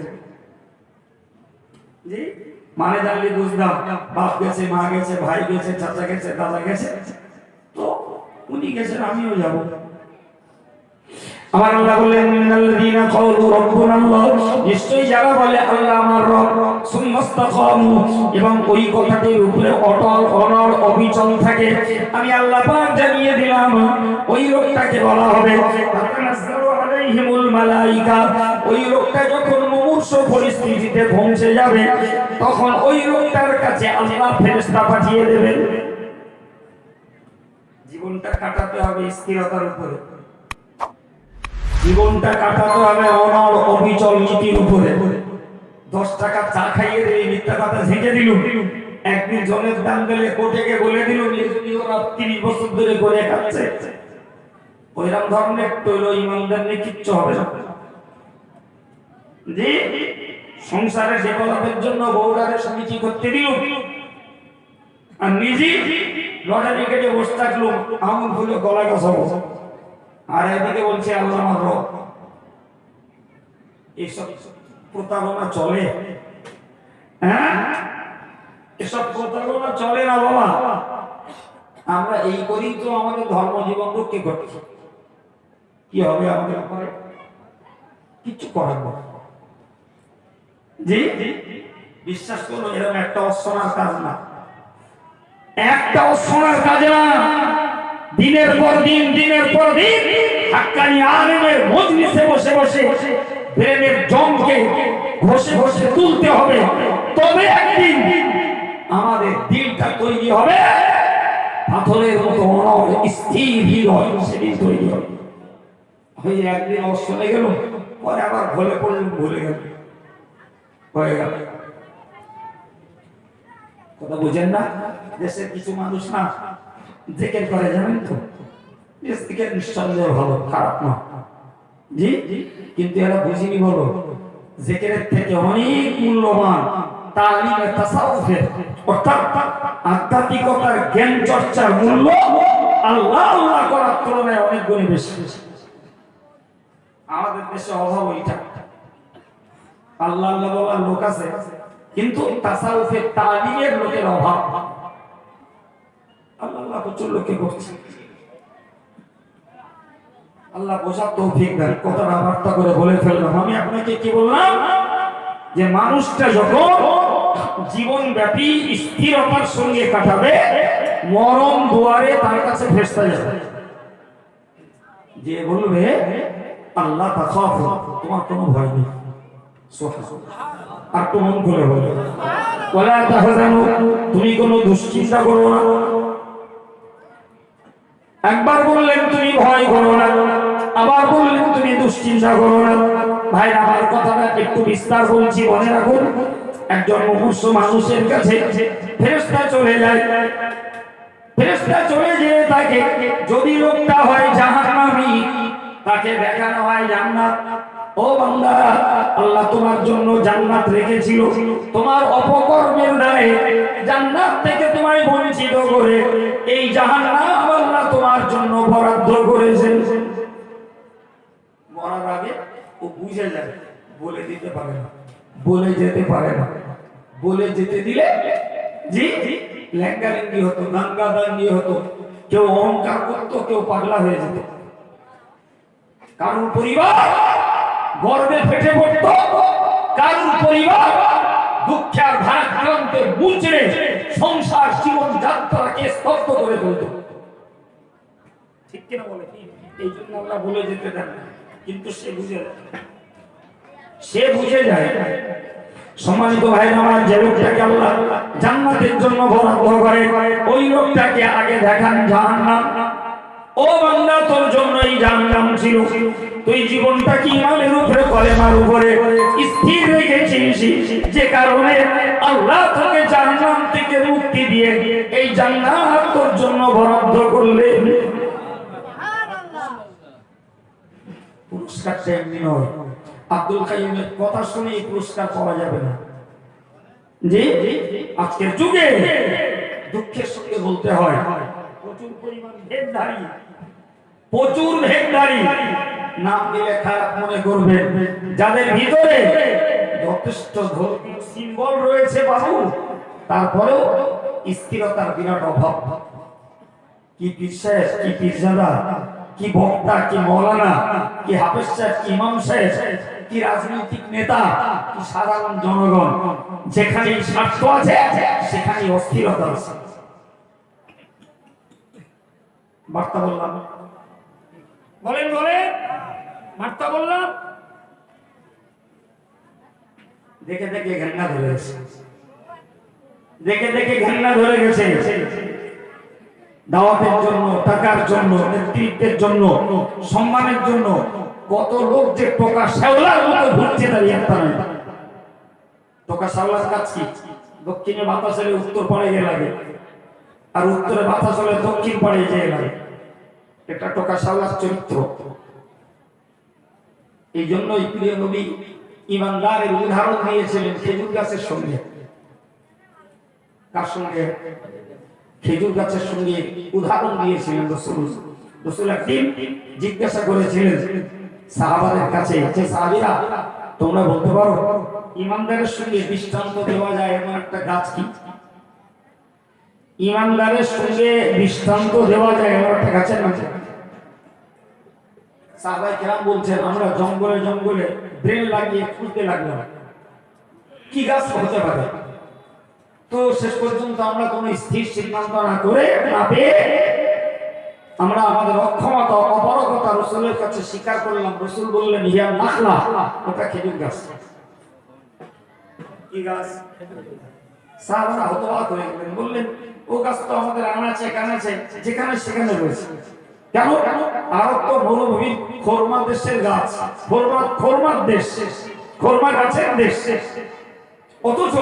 A: জি মানে জানলে বুঝলাম, বাপ গেছে, মা গেছে, ভাই গেছে, চাচা গেছে, দাদা গেছে, তো উনি গেছেন, আমিও যাব। আমার আল্লাহ বললেন, মিনাল্লাযীনা ক্বালু রাব্বুনাল্লাহ, নিশ্চয়ই যারা বলে আল্লাহ আমার রব, সুম্মাস্তাকামু, এবং ওই কথাটির উপরে অটল অনড় অবিচল থাকে, আমি আল্লাহ পাক জানিয়ে দিলাম, ওই লোকটাকে বলা হবে তাতানাজ্জালু আলাইহিমুল মালায়েকা। ওই লোকটা যখন মুমূর্ষ পরিস্থিতিতে পৌঁছে যাবে, তখন ওই লোকটার কাছে আল্লাহ ফেরেশতা পাঠিয়ে দেবেন। জীবনটা কাটাতে হবে স্থিরতার উপরে, জীবনটা কাটাতে হবে অনড় অবিচল নীতির উপরে। 10 টাকা চা খাইয়ে দিলি, মিথ্যা কথা ঝেঁকে দিল, একদিন জনের দাম দিলে কোর্টে বলে দিল, ওরা 30 বছর ধরে করে খাচ্ছে, ওইরকম ধরনের তৈল ইমানদার নিয়ে কিচ্ছু হবে না। জি সংসারের ডেভেলপের জন্য বউরারে সমিতি করতে দিল, আর নিজে লটারি কেটে বসে থাকলো, আঙুল ফুলে গলা গছাবো, আর এদিকে বলছে আল্লাহ আমার রব। এইসব প্রতারণা চলে? হ্যাঁ, এসব প্রতারণা চলে না বাবা। আমরা এই করেই তো আমাদের ধর্ম জীবন রক্ষা করছি। কি হবে আমাদের উপরে? কিচ্ছু করার না। জি বিশ্বাস করুন, এরকম একটা অসনার কাজ না, একটা অসনার কাজ না। দিনের পর দিন, দিনের পর দিন হাক্কানি আলেমের মজলিসে বসে বসে ব্রেনের জমকে ঘষে ঘষে তুলতে হবে, তবে একদিন আমাদের দিলটা তৈরি হবে পাথরের মতো অনড় স্থির হৃদয়, সেদিন তৈরি হবে। হয়ে একদিন অসনে গেল, পরে আবার ভুলে পড়লেন, ভুলে গেল, হয়ে গেল। কথা বুঝেন না? দেশের কিছু মানুষ না জিকির করে, জানেন তো, জিকির নিঃসন্দেহে ভালো, খারাপ না, জি, কিন্তু এরা বুঝিনি বলো, জিকিরের থেকে অনেক মূল্যবান তালিমে তাসাউফের, অর্থাৎ আধ্যাত্মিকতার জ্ঞান চর্চার মূল্য আল্লাহ আল্লাহ করার তুলনায় অনেক গুণ বেশি। আমাদের দেশে অভাব ওইটা, আল্লাহ আল্লাহ বলার লোক আছে, কিন্তু তাসাউফের তালিমের লোকের অভাব। আল্লাহ প্রচুর লোকে করছে। আল্লাহ বোঝার তৌফিক দেন। কথাটা বার্তা করে বলে ফেললাম। আমি আপনাকে কি বললাম যে মানুষটা যখন জীবন ব্যাপী স্থিরতার সঙ্গে কাটাবে, মরণ দুয়ারে তার কাছে ফেরেশতা যাবে, যে বলবে আল্লাহ তাখাফু, তোমার কোনো ভয় নেই। আর তো মন খুলে বলে ওয়ালা তাহজানু, তুমি কোনো দুশ্চিন্তা করো না। একবার বললেন তুমি ভয় করো না, আবার বললেন তুমি দুশ্চিন্তা করো না। ভাই আমার কথাটা একটু বিস্তার বলছি, মনে রাখুন। একজন মুমূর্ষ মানুষের কাছে ফেরেশতা চলে যায়, ফেরেশতা চলে যেয়ে তাকে, যদি লোকটা হয় জাহান্নামী, তাকে দেখানো হয় জান্নাত। ও বান্দা, আল্লাহ তোমার জন্য জান্নাত রেখেছিল, তোমার অপকর্মের দায়ে জান্নাত থেকে তোমায় বঞ্চিত করে এই জাহান্নাম আল্লাহ তোমার জন্য বরাদ্দ করেছেন। মরার আগে ও বুঝে যায়, বলে দিতে পারে না, বলে যেতে পারে না। বলে যেতে দিলে জি ল্যাঙ্গালিঙ্গি হতো, দাঙ্গাদাঙ্গি হতো, কেউ অহংকার করতো, কেউ পাগলা হয়ে যেত। কারণ পরিবার গর্বে ফেটে পড়ত, কারণ পরিবার দুঃখের ভারাক্রান্তে মুচড়ে সংসার জীবন যাত্রাকে স্তব্ধ করে তুলত। ঠিক কিনা বলে? এই জন্য আল্লাহ বলে যেতে দেন, কিন্তু সে বুঝে যায়। সম্মানিত ভাই আমার, যে লোকটাকে আল্লাহ জান্নাতের জন্য বরাদ্দ করে, ওই লোকটাকে আগে দেখান জাহান্নাম। ও বান্দা, তোর জন্য এই জাহান্নাম ছিল, তুই জীবনটা কি ইমানের উপরে, কলেমার উপরে স্থির রেখেছিস, যে কারণে আল্লাহ তোকে জাহান্নাম থেকে মুক্তি দিয়ে এই জান্নাত তোর জন্য বরাদ্দ করলেন। পুরস্কারটা এমনি নয়। আব্দুল কাইয়ুমের কথা শুনে এই পুরস্কার পাওয়া যাবে না। জি, আজকের যুগে দুঃখের সঙ্গে বলতে হয় প্রচুর পরিমাণ ভেদধারী, প্রচুর ভেদধারী। নাম দিলে খারাপ মনে করবেন, যাদের ভিতরে যথেষ্ট ধর্মীয় সিম্বল রয়েছে বাবু, তারপরেও স্থিরতার বিরাট অভাব। কি পীর সাহেব, কি পীরজাদা, কি বক্তা, কি মৌলানা, কি হাফেজ সাহেব, কি ইমাম সাহেব, কি রাজনৈতিক নেতা, কি সাধারণ জনগণ, যেখানে স্বার্থ আছে সেখানে অস্থিরতা আছে। বার্তা বললাম, বলেন বলেন, বার্তা বললাম। দেখে দেখে ঘেন্না ধরে গেছে, দেখে দেখে ঘেন্না ধরে গেছে। দাওয়াতের জন্য, টাকার জন্য, নেতৃত্বের জন্য, সম্মানের জন্য কত লোক যে টোকা শ্যাওলার মতো ঘুরছে, দাঁড়িয়ে একটা নয়। টোকা শ্যাওলার কাজ কি? দক্ষিণে বাতাস হলে উত্তর পাড়ে গিয়ে লাগে, আর উত্তরে বাতাস হলে দক্ষিণ পাড়ে যেয়ে লাগে। এটা টোকা শ্যাওলার চরিত্র। এই জন্যই প্রিয় নবী ইমানদারের উদাহরণ দিয়েছিলেন খেজুর গাছের সঙ্গে। কার সঙ্গে? খেজুর গাছের সঙ্গে উদাহরণ দিয়েছিলেন রাসূল। রাসূল একদিন জিজ্ঞাসা করেছিলেন সাহাবাদের কাছে, যে সাহাবীরা তোমরা বলতে পারো ইমানদারের সঙ্গে দৃষ্টান্ত দেওয়া যায় এমন একটা গাছ কি? ইমানদারের সঙ্গে দৃষ্টান্ত দেওয়া যায় এমন একটা গাছের নাম? সাহাবায়ে কেরাম বলছেন, আমরা জঙ্গলে জঙ্গলে ব্রেন লাগিয়ে খুঁজতে লাগলাম কি গাছ হতে পারে। তো শেষ পর্যন্ত আমরা কোনো স্থির সিদ্ধান্ত না করে, না পেয়ে আমরা আমাদের অক্ষমতা, অপারগতা রাসূলের কাছে স্বীকার করলাম। রাসূল বললেন, ইয়া নাখলা, ওটা খেজুর গাছ। কি গাছ? সাহাবারা হতবাক হয়ে গেলেন, বললেন, ও গাছ তো আমাদের আনাচে কানাচে যেখানে সেখানে রয়েছে। কেন? আরব তো মরুভূমি, খোরমা দেশের গাছ, খোরমার দেশ, খোরমা গাছের দেশ। অথচ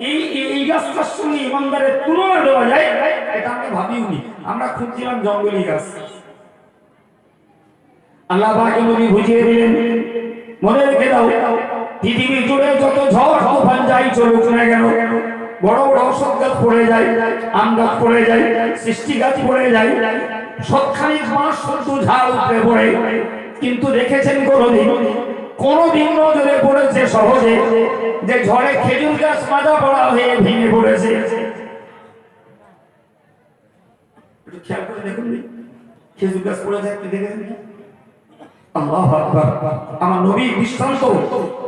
A: এই গাছটার সঙ্গে ইমানদারের তুলনা দেওয়া যায়, এটা আমরা ভাবিওনি। আমরা খুঁজছিলাম জঙ্গলি গাছ। আল্লাহ পাক নবী বুঝিয়ে দিলেন, মনে রেখে দাও, পৃথিবী জুড়ে যত ঝড় তুফান যাই চলুক না কেন, বড় বড় ঔষধ গাছ পড়ে যায়, আম গাছ পড়ে যায়, সৃষ্টি গাছ পড়ে যায়, সবখানি মাস শুধু ঝাড় উঠে পড়ে, কিন্তু দেখেছেন কোনদিন নজরে পড়েছে সহজে যে ঝড়ে খেজুর গাছ মাজা পড়া হয়ে ভেঙে পড়েছে? একটু খেয়াল করে দেখুন, খেজুর গাছ পড়ে থাকতে দেখেছেন? আল্লাহু আকবার। আমার নবীর দৃষ্টান্ত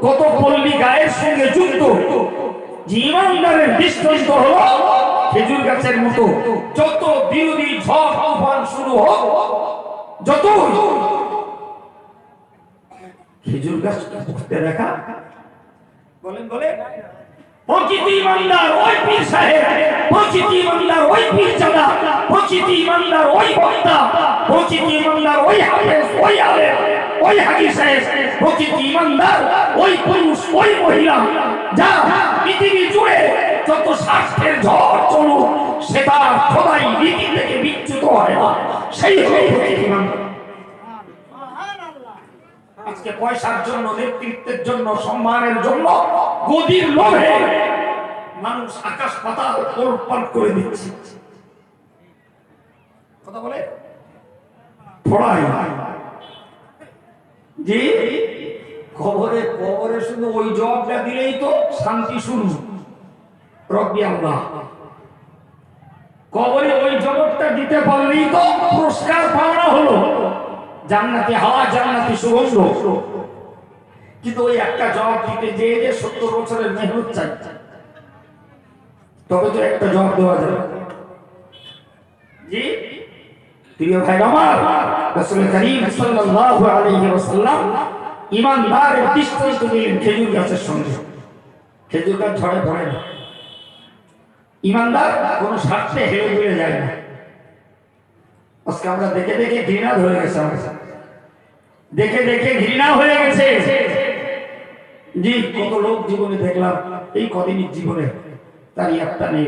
A: কত পল্লী গায়ের সঙ্গে যুক্ত। যে ইমানদারের দৃষ্টান্ত হলো খেজুর গাছের মতো, যত বিরোধী ঝড় তুফান শুরু হোক, যত খেজুর গাছ উঠতে দেখা, বলেন প্রকৃতি ইমানদার ওই পীর সাহেব, প্রকৃতি ইমানদার ওই পীর চাঁদা, প্রকৃতি ইমানদার ওই বক্তা, প্রকৃতি ইমানদার ওই হাফেজ, ওই আলেম, ওই হাজি সাহেব, প্রকৃতি ইমানদার ওই পুরুষ, ওই মহিলা, যা পৃথিবী জুড়ে যত স্বার্থের ঝড় চলুক সেটা খোদাই রীতি থেকে বিচ্যুত হয় না, সেই হলো প্রকৃতি ইমানদার। আজকে পয়সার জন্য, নেতৃত্বের জন্য, সম্মানের জন্য, গদির লোভে মানুষ আকাশ পাতাল ওলটপালট করে দিচ্ছে। কথা বলে পড়াই যে খবরে খবরে শুধু ওই জবাবটা দিলেই তো শান্তি শুরু, রব্বি আল্লাহ। কবরে ওই জবাবটা দিতে পারলেই তো পুরস্কার পাওয়া হলো, জান্নাতি হাওয়া, জান্নাতি সুগন্ধ। কিন্তু ওই একটা জবাব দিতে যে 70 বছরের মেহনত চাই, তবে তো একটা জবাব দেওয়া যাবে। জি প্রিয় ভাই আমার, রাসূল করিম সাল্লাল্লাহু আলাইহি ওয়াসাল্লাম ইমানদারের দৃষ্টান্ত দিলেন খেজুর গাছের সঙ্গে। খেজুর গাছ ঝড়ে পড়ে না, ইমানদার কোন স্বার্থে হেলে দুলে যায় না। আজকে আমরা দেখে দেখে ঘৃণা ধরে গেছে, দেখে দেখে ঘৃণা হয়ে গেছে। জি কত লোক জীবনে দেখলাম, এই কদিনের জীবনে তার একটা নেই।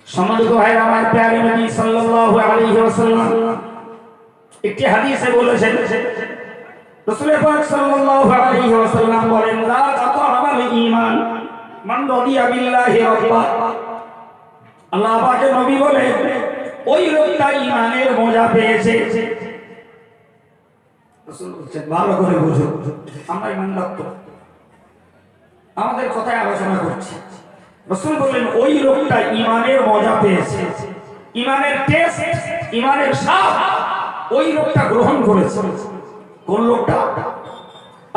A: সম্মানিত ভাইরা আমার, প্যারে নবী সাল্লাল্লাহু আলাইহি ওয়াসাল্লাম একটি হাদিসে বলেছেন, রাসূল পাক সাল্লাল্লাহু আলাইহি ওয়াসাল্লাম বলেন, লা তাতারাবাল ঈমান মান রাদিয়া বিল্লাহি রাব্বা। আল্লাহ পাকের নবী বলেন, ওই লোকটা ঈমানের মজা পেয়েছে। রাসূল বলেন, ভালো করে বুঝো, আমরা ঈমানদার তো, আমাদের কথায় আলোচনা করছি। রাসূল বলেন, ওই লোকটা ঈমানের মজা পেয়েছে, ঈমানের টেস্ট, ঈমানের স্বাদ ওই লোকটা গ্রহণ করেছে। কোন লোকটা?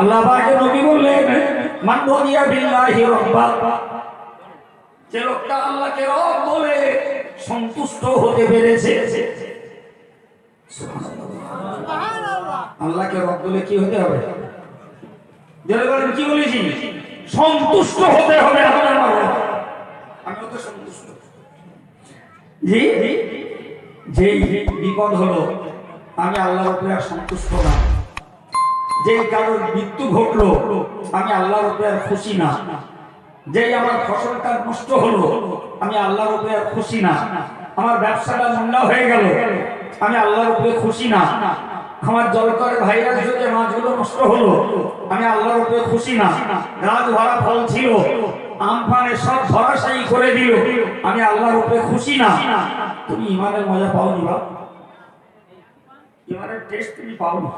A: আল্লাহ পাকের নবী বললেন, মান রাদিয়া বিল্লাহি রাব্বা, যে লোকটা আল্লাহকে রব বলে সন্তুষ্ট হতে পেরেছে। সুবহানাল্লাহ। আল্লাহকে রব বলে কি হতে হবে? যারা বলেন কি বলেছি, সন্তুষ্ট হতে হবে। আমি তো সন্তুষ্ট। জি যেই বিপদ হলো, আমি আল্লাহর উপরে আর সন্তুষ্ট না। যেই কারোর মৃত্যু ঘটলো, আমি আল্লাহর উপরে আর খুশি না। যেই আমার ফসলটা নষ্ট হলো, আমি আল্লাহর উপরে আর খুশি না। আমার ব্যবসাটা মন্দা হয়ে গেল, আমি আল্লাহর উপরে খুশি না। আমার জলকরে ভাইরাস যুগে মাছগুলো নষ্ট হলো, আমি আল্লাহর উপরে খুশি না। গাছ ভরা ফল ছিল, আমফানে সব ধরাশায়ী করে দিল, আমি আল্লাহর উপরে খুশি না। তুমি ইমানের মজা পাওনি বা ইমানের টেস্ট তুমি পাওনি।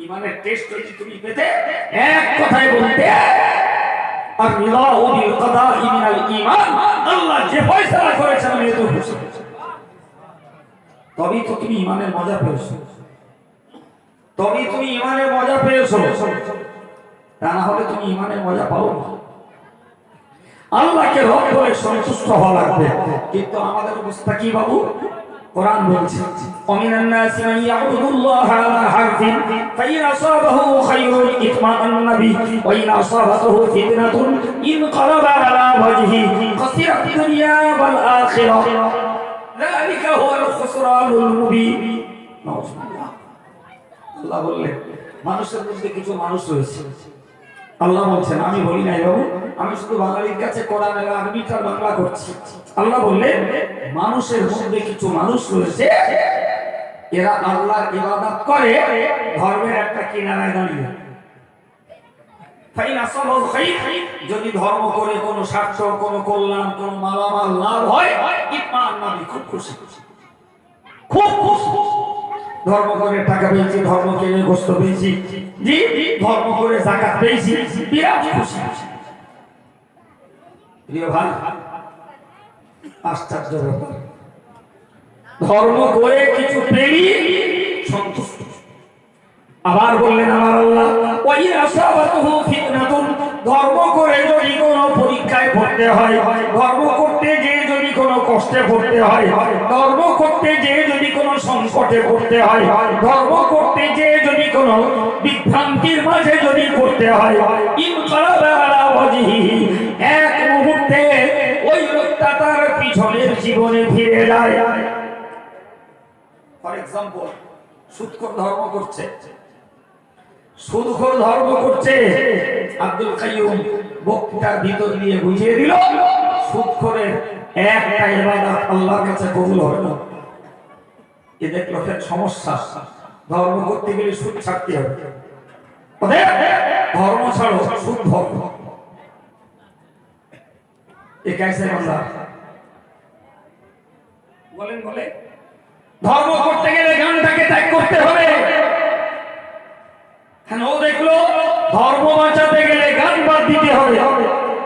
A: ইমানের টেস্ট যদি তুমি পেতে, এক কথায় বলতে, আর রিদাউ বিল কাদাই মিনাল ঈমান, আল্লাহ যে ফয়সালা করেছেন আমি এতে খুশি। তবেই তো তুমি ইমানের মজা পেয়েছো, তবেই তুমি ইমানের মজা পেয়েছো। তা না হলে তুমি ইমানের মজা পাও না। আল্লাহকে রব বলে সন্তুষ্ট হওয়া লাগবে। কিন্তু আমাদের অবস্থা কি বাবু? কোরআন বলছে, ওমিনান নাসি মান ইয়াবুদুল্লাহ আলা হারফিন ফাইন আসাবাহু খায়রুন ইতমাআন্না বিহি ওয়া ইন আসাবাহু ফিতনাতুন ইনকালাবা আলা ওয়াজহিহি খাসিরাত দুনিয়া ওয়াল আখিরাহ যালিকা হুয়াল খুসরানুল মুবিন। আল্লাহ বললেন, মানুষের মধ্যে কিছু মানুষ রয়েছে। আল্লাহ বলছেন, আমি বলি নাই বাবু, আমি শুধু বাঙালির কাছে কোরআন আর আরবিটা বাংলা করছি। আল্লাহ বললেন, মানুষের মধ্যে কিছু মানুষ রয়েছে, এরা আল্লাহর ইবাদত করে ধর্মের একটা কিনারায় দাঁড়িয়ে। যদি ধর্ম করে কোনো স্বার্থ, কোনো কল্যাণ, কোনো মালামাল লাভ হয়, খুব খুশি, খুব খুশি। ধর্ম করে টাকা পেয়েছি, ধর্ম করে গোশত পেয়েছি, জি ধর্ম করে যাকাত পেয়েছি, বিরাট খুশি। প্রিয় ভাই, আশ্চর্য ব্যাপার, ধর্ম করে কিছু পেলি সন্তুষ্ট, আবার বললেন আমার আল্লাহ ওই আসাবাতুহু ফিতনাতুন, ধর্ম করে যদি কোনো পরীক্ষায় পড়তে হয়, ধর্ম করতে যে যদি কোনো কষ্টে পড়তে হয়, ধর্ম করতে যে যদি কোনো সংকটে পড়তে হয়, ধর্ম করতে যে যদি কোনো বিভ্রান্তির মাঝে যদি করতে হয়, ইনকালাবা আলা ওয়াজহিহি, এক মুহূর্তে ওই লোকটা তার পিছনের জীবনে ফিরে যায়। ফর এক্সাম্পল, সুদখোর ধর্ম করছে, সুদখোর ধর্ম করছে, আব্দুল কাইয়ুম বক্তৃতার ভিতর দিয়ে বুঝিয়ে দিল সুদখোরের একটা ইবাদত আল্লাহর কাছে কবুল হবে না। এ দেখলো ফের সমস্যা, ধর্ম করতে গেলে সুদ ছাড়তে হবে, ধর্ম ছাড়ো সুদ ধর্ম। এ কেসে বান্দা বলেন, বলে ধর্ম করতে গেলে গানটাকে ত্যাগ করতে হবে। হ্যাঁ, ও দেখলো ধর্ম বাঁচাতে গেলে গান বাদ দিতে হবে,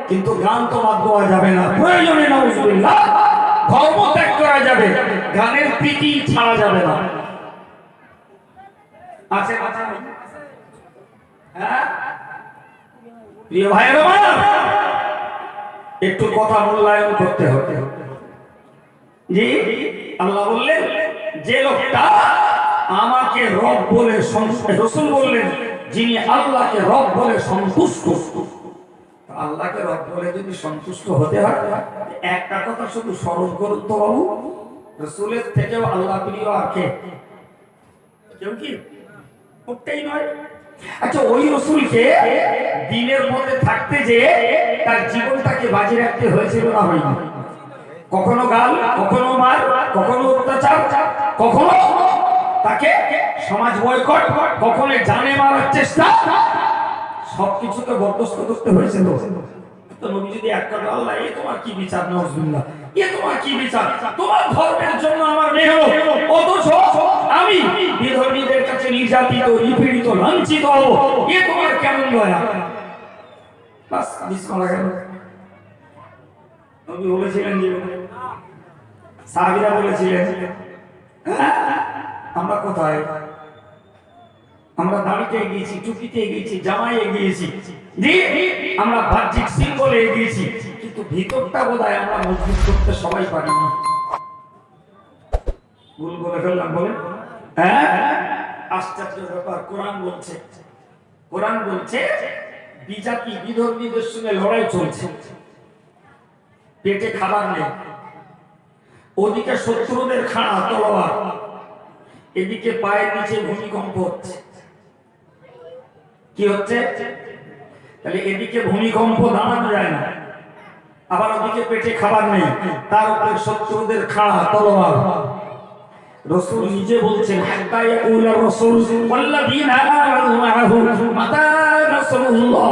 A: কিন্তু গান তো বাদ দেওয়া যাবে না, প্রয়োজনে নাউজুবিল্লাহ ধর্ম ত্যাগ করা যাবে, গানের প্রীতি ছাড়া যাবে না। আছে হ্যাঁ প্রিয় ভাইয়ের আমার, একটু কথা মূল্যায়ন করতে হবে। জি, আল্লাহ বললেন যে লোকটা আমাকে রব বলে, রাসূল বললেন যিনি আল্লাহকে রব বলে সন্তুষ্ট, আল্লাহকে রব বলে যদি সন্তুষ্ট হতে হয়, একটা কথা শুধু স্মরণ করুন তো বাবু, রাসূলের থেকেও আল্লাহ প্রিয় আর কে? কেউ কি? ওটাই নয়। আচ্ছা, ওই রাসূলকে দ্বীনের মধ্যে থাকতে যে তার জীবনটাকে বাজি রাখতে হয়েছিল না হয়নি? কখনো গাল, কখনো মার, কখনো অত্যাচার, কখনো তাকে সমাজ বয়কট, কখনো জানে মারার চেষ্টা, সবকিছুকে বরদাস্ত করতে হয়েছিল। তো নবী যদি এক কথা আল্লাহ এ তোমার কি বিচার, নাউজুবিল্লাহ এ তোমার কি বিচার, তোমার ধর্মের জন্য আমার মেয়ে হলো, অথচ আমি বিধর্মীদের কাছে নির্যাতিত, নিপীড়িত, লাঞ্ছিত হব, এ তোমার কেমন দয়া? বাস বিসমিল্লাহ গেল। নবী বলেছিলেন, সাহাবীরা বলেছিলেন আমরা কোথায়? আমরা দাড়িতে এগিয়েছি, টুপিতে এগিয়েছি, জামায় এগিয়েছি, জি আমরা বাহ্যিক সিম্বলে এগিয়েছি, কিন্তু ভিতরটা বোধহয় আমরা মজবুত করতে সবাই পারিনি। ভুল বলে ফেললাম বলে? হ্যাঁ, আশ্চর্য ব্যাপার। কোরআন বলছে, কোরআন বলছে বিজাতি বিধর্মীদের সঙ্গে লড়াই চলছে, পেটে খাবার নেই, ওদিকে শত্রুদের খাড়া তলোয়ার, এদিকে পায়ের নিচে ভূমিকম্প হচ্ছে। কি হচ্ছে? তাহলে এদিকে ভূমিকম্প দাঁড়ানো যায় না, আবার ওদিকে পেটে খাবার নেই, তার উপরে শত্রুদের খাড়া তলোয়ার। রাসূল নিজে বলছেন হাত্তা ইয়াকুলা রাসূল ওয়াল্লাযীনা আমানু মাআহু মাতা নাসরুল্লাহ।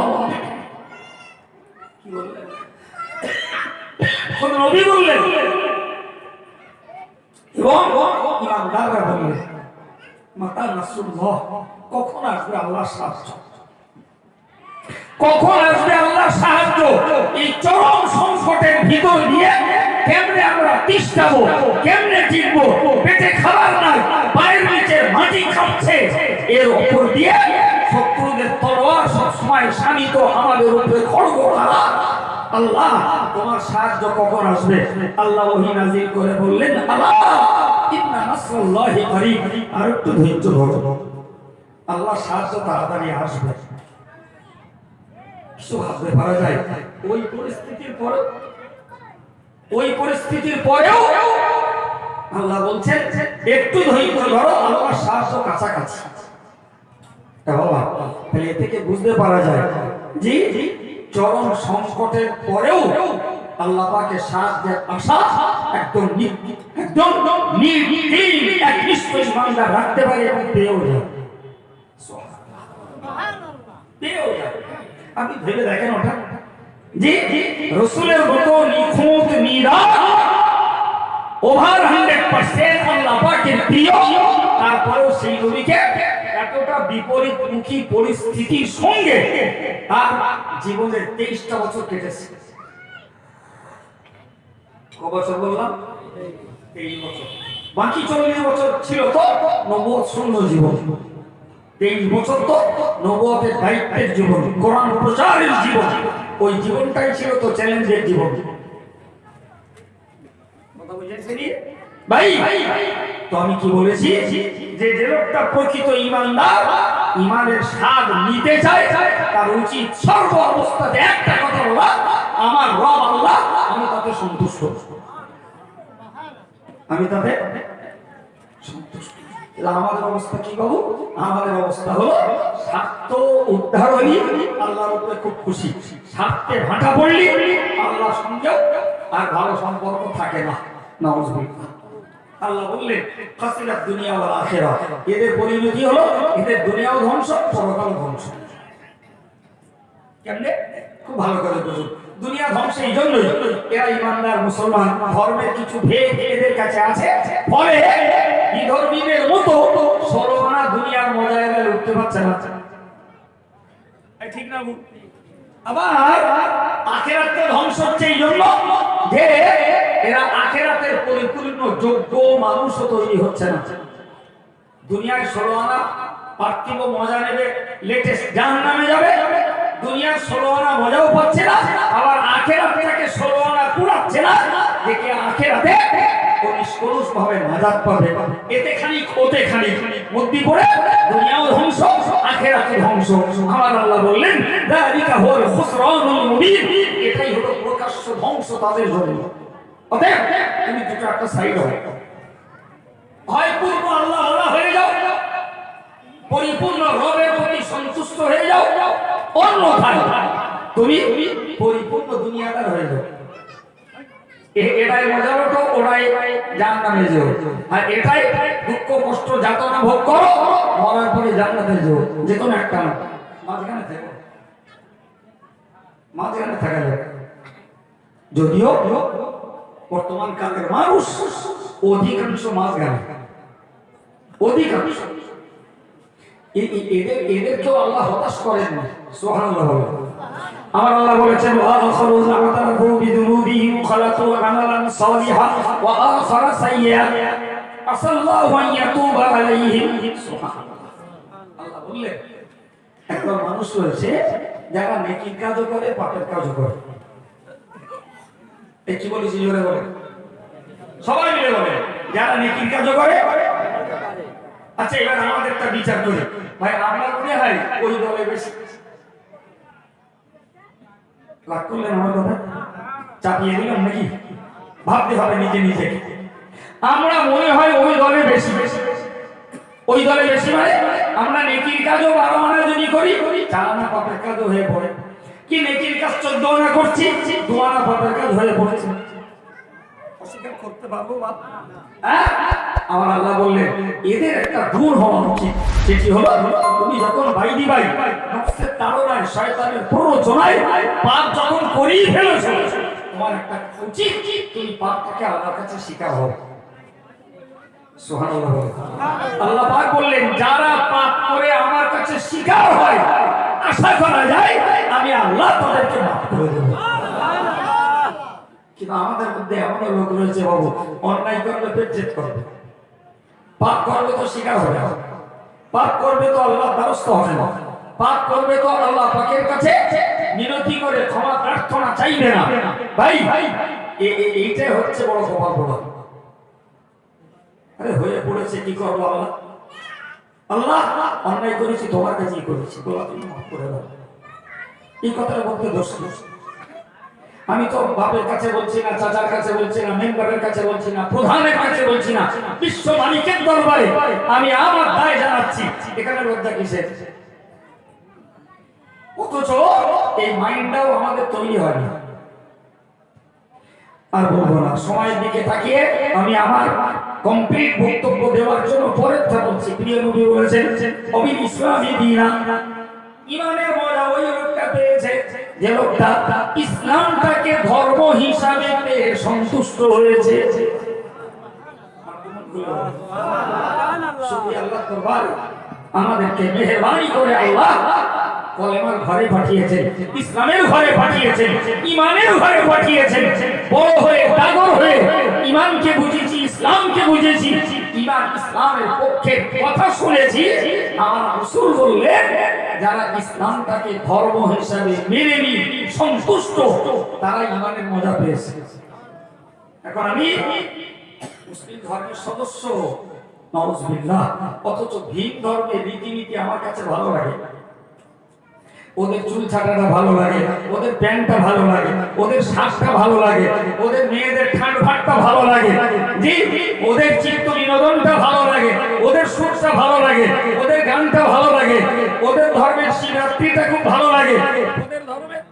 A: কি বললেন? কোন নবী বললেন এবং ইমানদাররা বললেন মাতা নাসরুল্লাহ, কখন আসবে আল্লাহর সাহায্য, কখন আসবে আল্লাহর সাহায্য? এই চরম সংকটের ভিতর দিয়ে কেমনে আমরা তিষ্ঠাবো, কেমনে টিকবো? পেটে খাবার নাই, পায়ের নিচে মাটি খাচ্ছে, এর উপর দিয়ে শত্রুদের তলোয়ার সবসময় শানিত, আমাদের উপরে খড়গ করা। আল্লাহ তোমার সাহায্য কখন আসবে? আল্লাহ ওহী নাযিল করে বললেন আল্লাহ ইন্না নাসরুল্লাহি করিব, আর একটু ধৈর্য ধরো, আল্লাহ সাহায্য তাড়াতাড়ি আসবে। কিছু ভাবতে পারা যায় ওই পরিস্থিতির পরে, ওই পরিস্থিতির পরেও আল্লাহ বলছেন একটু ধৈর্য ধরো, আল্লাহর সাহায্য কাছাকাছি। বাবা, তাহলে এ থেকে বুঝতে পারা যায় যে চরম সংকটের পরেও আল্লাহ পাকের সাহায্যের আশা একদম নির্ভীক একনিষ্ঠ বান্দা রাখতে পারে এবং পেয়েও যায়। আপনি ভেবে দেখেন ওটা যে রাসূলের মতো নিখুঁত, নিরাট, ওভার 100% আল্লাহ পাকের প্রিয়, তারপরেও সেই নবীকে এতটা বিপরীতমুখী পরিস্থিতির সঙ্গে তার জীবনের 23টা বছর কেটেছে। ক বছর বললাম? 23 বছর। বাকি 40 বছর ছিল তো নবুয়ত শূন্য জীবন। 23 বছর তো নবুয়তের দায়িত্বের জীবন, কোরআন প্রচারের জীবন, ওই জীবনটাই ছিল তো চ্যালেঞ্জের জীবন। কথা বুঝেছেন ভাই? তো আমি কি বলেছি যে যে লোকটা প্রকৃত ঈমানদার, ঈমানের স্বাদ নিতে চায়, তার উচিত সর্ব অবস্থাতে একটা কথা বলা, আমার রব আল্লাহ, আমি তাতে সন্তুষ্ট, আমি তাতে সন্তুষ্ট। আমাদের অবস্থা কি বাবু? আমাদের অবস্থা হলো স্বার্থ উদ্ধার হলি আল্লাহর উপরে খুব খুশি, স্বার্থে ভাটা পড়লি আল্লাহর সঙ্গে আর ভালো সম্পর্ক থাকে না। নাউযুবিল্লাহ। আল্লাহ বললেন খাসিরাত দুনিয়া ওয়াল আখিরাহ, এদের পরিণতি হলো এদের দুনিয়াও ধ্বংস, পরকাল ধ্বংস। কেমনে? খুব ভালো করে বুঝুন। দুনিয়া ধ্বংস এই জন্যই, এরা ইমানদার মুসলমান, ধর্মের কিছু ভেদ এদের কাছে আছে, ফলে বিধর্মীদের মতো 16 আনা দুনিয়ার মজায় উঠতে পারছে না। ঠিক না? আবার আখিরাতে ধ্বংস হচ্ছে এই জন্য যে এরা আখিরাতের পরিপূর্ণ যোগ্য মানুষও তৈরি হচ্ছে না। দুনিয়ায় 16 আনা পার্থিব মজা নেবে, লেটেস্ট জাহান্নামে যাবে, দুনিয়ার 16 আনা মজাও পাচ্ছে না, আবার আখিরাতটাকে 16 আনা কুড়াচ্ছে না, দেখে আখিরাতে কোনিশ ভাবে নাজাত পাবে। এতে খানিক ওতে খানিক মধ্যে পড়ে দুনিয়াও ধ্বংস, আখিরাতে ধ্বংস। আমার আল্লাহ বললেন যালিকা হুয়াল খুসরানুল মুবিন, এটাই হলো প্রকাশ্য ধ্বংস তাদের জন্য। অতএব তুমি দুটো একটা সাইড হয় পূর্ণ আল্লাহ আল্লাহ হয়ে যাও, পরিপূর্ণ রবের প্রতি সন্তুষ্ট হয়ে যাও, অন্যথায় তুমি পরিপূর্ণ দুনিয়াদার হয়ে যাও। এটাই মজা ওঠো, ওটাই জাহান্নামে যেও, আর এটাই দুঃখ কষ্ট যাতনা ভোগ করো, মরার পরে জান্নাতে যেও। যে কোনো একটা মাঝখানে থেকো, মাঝখানে থাকা যাবে। যদিও বর্তমান কালের মানুষ অধিকাংশ মাঝখানে, অধিকাংশ এদেরকেও আল্লাহ হতাশ করেন না। সুবহানাল্লাহ। আমার আল্লাহ বলেছেন ওয়া আখারুনা আতারাফু বিযুনুবিহিম খালাতু আমালান সালিহান ওয়া আখারা সাইয়্যান আসাল্লাহু আন ইয়াতুবা আলাইহিম। সুবহানাল্লাহ। আল্লাহ বললেন একদল মানুষ রয়েছে যারা নেকির কাজও করে পাপের কাজও করে। এই কি বলেছি জোরে বলে, সবাই মিলে বলে, যারা নেকির কাজও করে। আচ্ছা এবার আমাদের একটা বিচার করি ভাই, আমরা মনে হয় ওই দলে বেশি রাগ করলেন আমার কথা, চাপিয়ে দিলাম নাকি? ভাবতে হবে নিজে নিজে, আমরা মনে হয় ওই দলে বেশি, ওই দলে বেশি মানে আমরা নেকির কাজও 12 আনা যদি করি, 4 আনা পাপের কাজও হয়ে পড়ে, কি নেকির কাজ 14 আনা করছি, 2 আনা পাপের কাজ হয়ে পড়েছে। অস্বীকার করতে পারবো বাপ? আমার আল্লাহ বললেন এদের একটা গুণ হওয়া উচিত, সেটি হলো তুমি যখন বাইদি বাই নফসের তাড়নায় শয়তানের প্ররোচনায় পাপ যখন করেই ফেলেছো, তোমার একটা উচিত তুমি পাপটাকে আল্লাহর কাছে স্বীকার হও। সুবহানাল্লাহ। আল্লাহ পাক বললেন যারা পাপ করে আমার কাছে স্বীকার হয়, আশা করা যায় আমি আল্লাহ তাদেরকে মাফ করে দেব। কিন্তু আমাদের মধ্যে এমন লোক রয়েছে বাবু, অন্যায় করবে পেট করবে, পাপ করবে তো স্বীকার হবে না, পাপ করবে তো আল্লাহর দ্বারস্থ হবে না, পাপ করবে তো আল্লাহ পাকের কাছে মিনতি করে ক্ষমা প্রার্থনা চাইবে না। ভাই এইটাই হচ্ছে বড় কপাল পোড়া। আরে হয়ে পড়েছে, কি করবো আল্লাহ? আল্লাহ অন্যায় করেছি তোমার কাছেই করেছি, বলা তুমি মাফ করে দাও। এই কথাটা বলতে দোষ নেই। আমি তো বাপের কাছে বলছি না, চাচার কাছে বলছি না, মেম্বারের কাছে বলছি না, প্রধানের কাছে বলছি না, বিশ্ব মালিকের দরবারে আমি আমার দায় জানাচ্ছি। এখানে লজ্জা কিসের? অথচ এই মাইন্ডটাও আমাদের তৈরি হয়নি। আর বলবো না, সময়ের দিকে তাকিয়ে আমি আমার কমপ্লিট বক্তব্য দেওয়ার জন্য পরের কথা বলছি। প্রিয় নবী বলেছেন অবিল ইসলামী দীনা, ইমানের মজা ওই লোকটা পেয়েছে যে লোকটা ইসলামটাকে ধর্ম হিসাবে পেয়ে সন্তুষ্ট হয়েছে। আল্লাহ দরবারে আমাদেরকে মেহেরবানি করে আল্লাহ কলেমার ঘরে পাঠিয়েছেন, ইসলামের ঘরে পাঠিয়েছেন, ইমানের ঘরে পাঠিয়েছেন। বড় হয়ে ডাগর হয়ে ইমানকে বুঝেছি, ইসলামকে বুঝেছি, ঈমান ইসলামের পক্ষে কথা শুনেছি। আমার রাসূল বললেন যারা ইসলামটাকে ধর্ম হিসাবে মেনে নিয়ে সন্তুষ্ট তারা ঈমানের মজা পেয়েছে। এখন আমি মুসলিম ধর্মের সদস্য নাউজুবিল্লাহ, অথচ ভিন ধর্মের রীতিনীতি আমার কাছে ভালো লাগে। ওদের চুল ছাটাটা ভালো লাগে, ওদের প্যান্টটা ভালো লাগে, ওদের শার্টটা ভালো লাগে, ওদের মেয়েদের ঠান্ড ফাটটা ভালো লাগে, জি ওদের চিত্ত বিনোদনটা ভালো লাগে, ওদের সুরটা ভালো লাগে, ওদের গানটা ভালো লাগে, ওদের ধর্মের শিবরাত্রিটা খুব ভালো লাগে, ওদের ধর্মের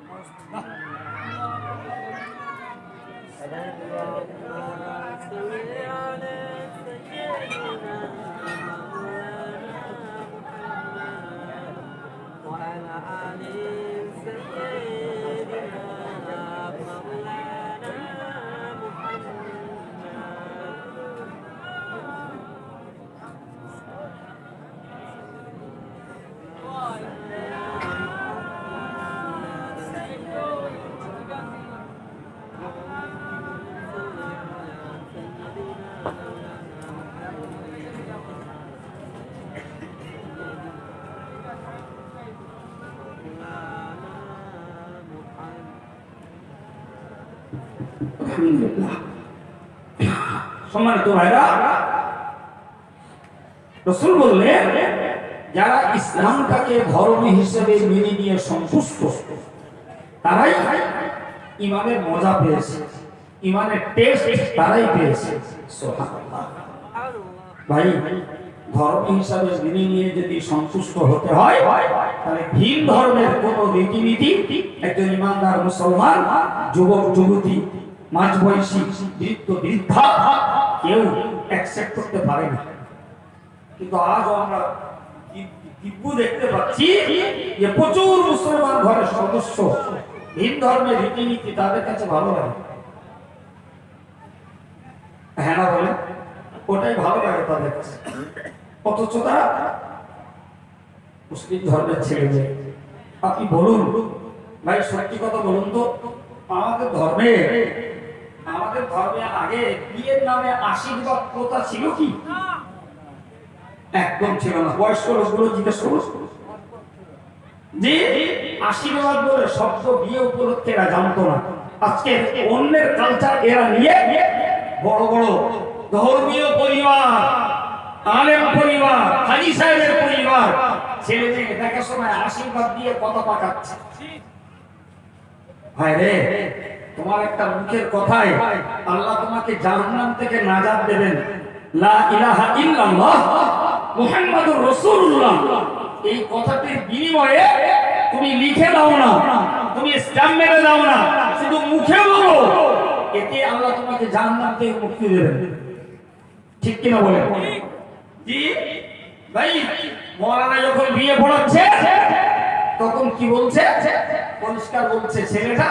A: সম্মানিত ভাইরা, রাসূল বললেন যারা ইসলামটাকে ধর্ম হিসেবে মেনে নিয়ে সন্তুষ্ট তারাই ঈমানের মজা পেয়েছে, ঈমানের টেস্ট তারাই পেয়েছে। সুবহানাল্লাহ। ভাই ধর্ম হিসাবে মেনে নিয়ে যদি সন্তুষ্ট হতে হয় তাহলে ভিন ধর্মের কোন রীতিনীতি একজন ইমানদার মুসলমান যুবক যুবতী মাঝবয়সী বৃদ্ধ বৃদ্ধা কেউ অ্যাকসেপ্ট করতে পারে না। কিন্তু আজ আমরা দিব্যু দেখতে পাচ্ছি যে প্রচুর মুসলমান ঘরের সদস্য ভিন ধর্মের রীতিনীতি তাদের কাছে ভালো লাগে। হ্যাঁ না বলে ওটাই ভালো লাগে তাদের কাছে, অথচ তারা মুসলিম ধর্মের ছেলে মেয়ে। আপনি বলুন ভাই, সত্যি কথা বলুন তো, আমাদের ধর্মে আগে বিয়ের নামে আশীর্বাদ প্রথা ছিল কি? একদম ছিল না। বয়স্ক লোকগুলো জিজ্ঞেস করুন যে আশীর্বাদ বলে শব্দ বিয়ে উপলক্ষে এরা জানতো না। আজকে অন্যের কালচার এরা নিয়ে বড় বড় ধর্মীয় পরিবার, আলেম পরিবার, হাজী সাহেবের পরিবার ছেলে মেয়ে দেখার সময় আশীর্বাদ দিয়ে কথা পাকাচ্ছে। ভাই রে, তোমার একটা মুখের কথায় আল্লাহ তোমাকে জাহান্নাম থেকে নাজাত দেবেন। লা ইলাহা ইল্লাল্লাহ মুহাম্মাদুর রাসূলুল্লাহ, এই কথাটির বিনিময়ে তুমি লিখে দাও না, তুমি স্ট্যাম্প মেরে দাও না, শুধু মুখে বলো, এতে আল্লাহ তোমাকে জাহান্নাম থেকে মুক্তি দেবেন। ঠিক কিনা বলেন? জি ভাই, মাওলানা যখন বিয়ে পড়াচ্ছে তখন কি বলছে? পরিষ্কার বলছে ছেলেটা,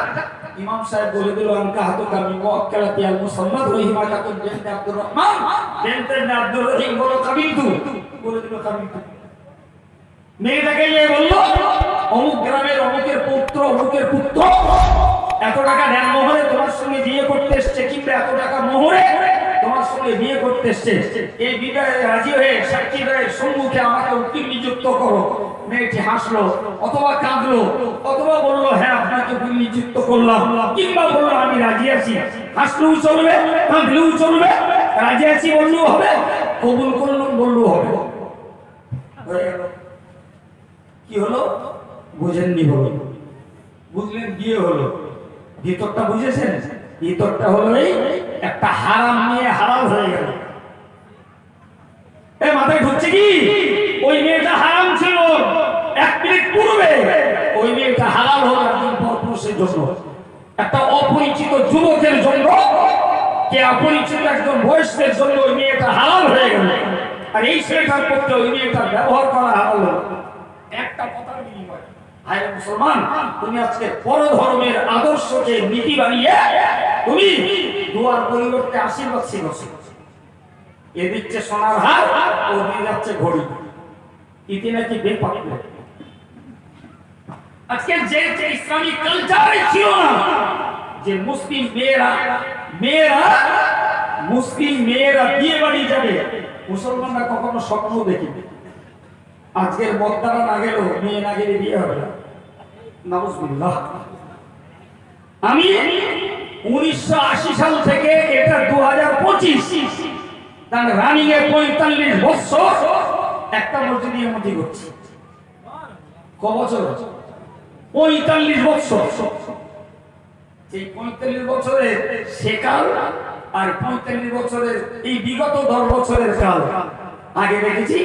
A: ইমাম সাহেব বলে দিল আনকা হাতুকা মিন মুআক্কালাতি আল মুসাম্মাদ রহিমা কাতুন বিনতে আব্দুর রহমান বিনতে আব্দুর রহিম বলো কাবিলতু, বলে দিল কাবিলতু। মেয়েটাকে গিয়ে বলল অমুক গ্রামের অমুকের পুত্র অমুকের পুত্র এত টাকা দেন মোহরে তোমার সঙ্গে বিয়ে করতে এসেছে, কিংবা এত টাকা মোহরে তোমার সঙ্গে বিয়ে করতে এসেছে, এই বিবাহে রাজি হয়ে সাক্ষী রায়ের সম্মুখে আমাকে উকিল নিযুক্ত করো। মেয়েটি হাসলো অথবা কাঁদলো অথবা বললো হ্যাঁ আপনাকে উকিল নিযুক্ত করলাম, কিংবা বললো আমি রাজি আছি। হাসলেও চলবে, কাঁদলেও চলবে, রাজি আছি বললেও হবে, কবুল করলাম বললেও হবে। কি হলো বুঝেননি? হলো, বুঝলেন? বিয়ে হলো। ভিতরটা বুঝেছেন? ভিতরটা হলো এই একটা হারাম নিয়ে হারাম হয়ে গেল। এ মাথায় ঢুকছে কি? ওই মেয়েটা হারাম ছিল এক মিনিট পূর্বে, ওই মেয়েটা হালাল হলো একজন পরপুরুষের জন্য, একটা অপরিচিত যুবকের জন্য, কে অপরিচিত একজন বয়স্কের জন্য ওই মেয়েটা হালাল হয়ে গেল। আর এই ছেলেটার পক্ষে ওই মেয়েটার ব্যবহার করা হালাল হলো। একটা কথার বিনিময়ে ভাই মুসলমান, তুমি আজকে পর ধর্মের আদর্শকে নীতি বানিয়ে তুমি দুয়ার পরিবর্তে আশীর্বাদ শিখছো। এ দিচ্ছে সোনার হার, ও দিয়ে যাচ্ছে ঘড়ি, ইতি নাকি বেপাক। আজকে যে ইসলামিক কালচারে ছিল না যে মুসলিম মেয়েরা বিয়ে বাড়ি যাবে, মুসলমানরা কখনো স্বপ্ন দেখিনি আজকের বক্তারা না গেল মেয়ে না গেলে বিয়ে হবে না। নাউজুবিল্লাহ। আমি 1980 সাল থেকে এটা 2025 তার রানিং এ 45 বছর একটা মসজিদে ইমামতি করছি। ক বছর? 45 বছর। এই 45 বছরের সেকাল আর 45 বছরের এই বিগত 10 বছরের কাল আগে দেখেছি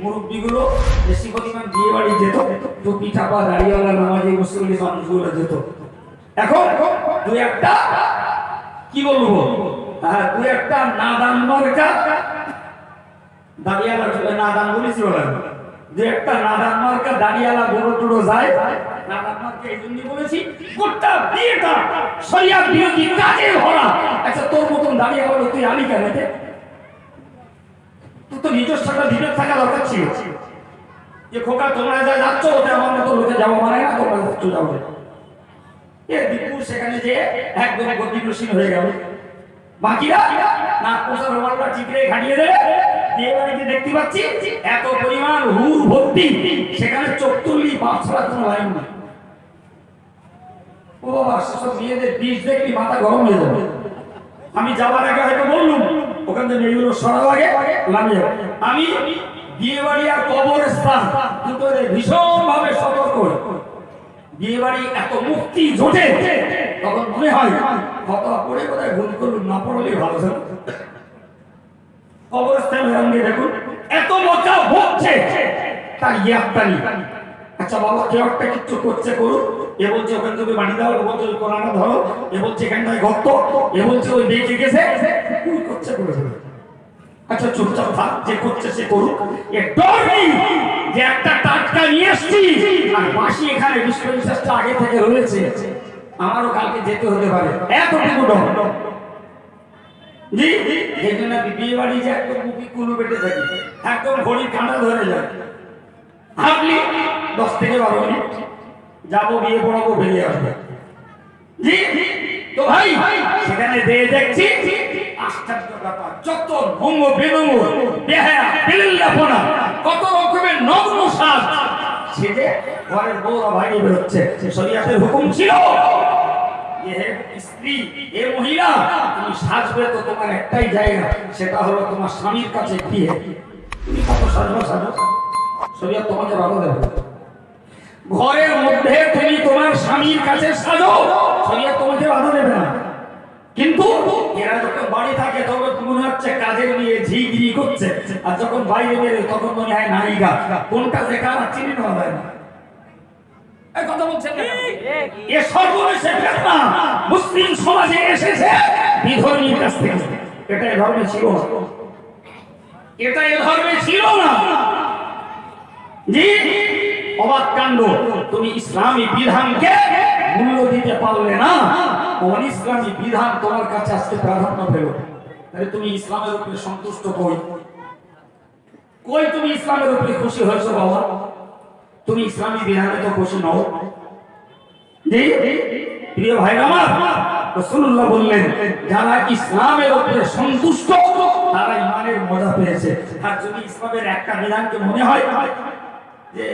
A: মুরব্বীগুলো বেশি পরিমাণ বিয়ে বাড়ি যেত, টুপি চাপা দাড়িওয়ালা নামাজি মুসলিম মানুষগুলো যেত। এখন দু একটা কি বলবো, দু একটা নাদান মার্কা দাড়িওয়ালা, নাদান বলেছি বলেন, দু একটা নাদান মার্কা দাড়িওয়ালা বড় টুড়ো যায়। নাদান মার্কা এই জন্যই বলেছি গোটা বিয়েটা শরিয়াত বিরোধী কাজে ভরা। আচ্ছা তোর মতন দাড়িওয়ালা তুই আলি কেন? তুই তো নিজস্ব একটা ভিডিও থাকা দরকার ছিল যে খোকা তোমরা যা যাচ্ছ ওতে আমার মতো লোকে যাবো মানে না, তোমরা যাচ্ছ যাবো। এ দীপুর সেখানে যে একদম গতিশীল হয়ে গেল। বাকিরা না পোষা রোমালটা চিপড়ে ঘাটিয়ে দেবে। বিয়ে বাড়িতে দেখতে পাচ্ছি এত পরিমাণ হুর ভর্তি, সেখানে চোখ তুললি বাপ ছাড়া কোনো লাইন নেই। ও বাবা, সেসব মেয়েদের বীজ দেখলি মাথা গরম হয়ে যাবে। আমি যাবার আগে হয়তো বললুম ওখান থেকে এগুলো সরাও আগে নামিয়ে। আমি বিয়ে বাড়ি আর কবরস্থান দুটোরে ভীষণ ভাবে সতর্ক। বিয়ে বাড়ি এত মুক্তি জোটে তখন মনে হয় কত পড়ে কোথায় ভুল করুন, না পড়লেই ভালো ছিল। কবরস্থান দেখুন এত মজা হচ্ছে তার ইয়াত্তানি। আচ্ছা বাবা কেউ একটা কিছু করছে করুক, এ বলছে ওখান থেকে বাড়ি দাও, এ বলছে ওই কোরআনে ধরো, এ বলছে এখানটায় গর্ত, এ বলছে ওই বেঁকে গেছে, করছে করে দেবে। আচ্ছা চুপচাপ থাক, যে করছে সে করুক। এ ডর নেই যে একটা টাটকা নিয়ে এসছি আর বাসি এখানে 20-50টা আগে থেকে রয়েছে, আমারও কালকে যেতে হতে পারে, এতটুকু ডর। জি এই জন্য বিয়ে বাড়ি যে একদম মুখে কুলু বেটে থাকি, একদম ঘড়ির কাঁটা ধরে যায়। হাঁটলি 10 থেকে 12 মিনিট যাবো, বিয়ে পড়াবো, বেরিয়ে আসবে। জি তো ভাই সেখানে দেখছি আশ্চর্য ব্যাপার, যত ভঙ্গ বেদঙ্গ বেহায়া বেলিল্লাপনা, কত রকমের নগ্ন সাজ সেজে ঘরের বউরা বাইরে বেরোচ্ছে। শরীয়তের হুকুম ছিল স্ত্রী এ মহিলা তুমি সাজবে তো তোমার একটাই জায়গা, সেটা হলো তোমার স্বামীর কাছে গিয়ে। তুমি কত সাজবো সাজো, শরীয়ত তোমাকে বাধা দেবে। ঘরের মধ্যে তুমি তোমার স্বামীর কাছে সাজো, শরীয়ত তোমাকে বাধা দেবে না। কিন্তু এরা যখন বাড়ি থাকে তখন মনে হচ্ছে কাজের নিয়ে ঝিগিরি করছে, আর যখন বাইরে বেরোয় তখন মনে হয় নায়িকা। কোনটা যে কারা চিনে নেওয়া যায় না। এই কথা বলছেন না, এ সর্বনেশে ফিতনা মুসলিম সমাজে এসেছে বিধর্মীর কাছ থেকে। এটা এই ধর্মে ছিল না, এটা এই ধর্মে ছিল না। জি অবাক কাণ্ড, তুমি ইসলামী বিধানকে মূল্য দিতে পারলে না, অনিসলামী বিধান তোমার কাছে আজকে প্রাধান্য পেল। তাহলে তুমি ইসলামের উপরে সন্তুষ্ট কই? তুমি ইসলামের উপরে খুশি হয়েছো বাবা? তুমি ইসলামী বিধানে তো খুশি নও। জি প্রিয় ভাই আমার, রাসূলুল্লাহ বললেন যারা ইসলামের উপরে সন্তুষ্ট তারা ইমানের মজা পেয়েছে। আর যদি ইসলামের একটা বিধানকে মনে হয় যে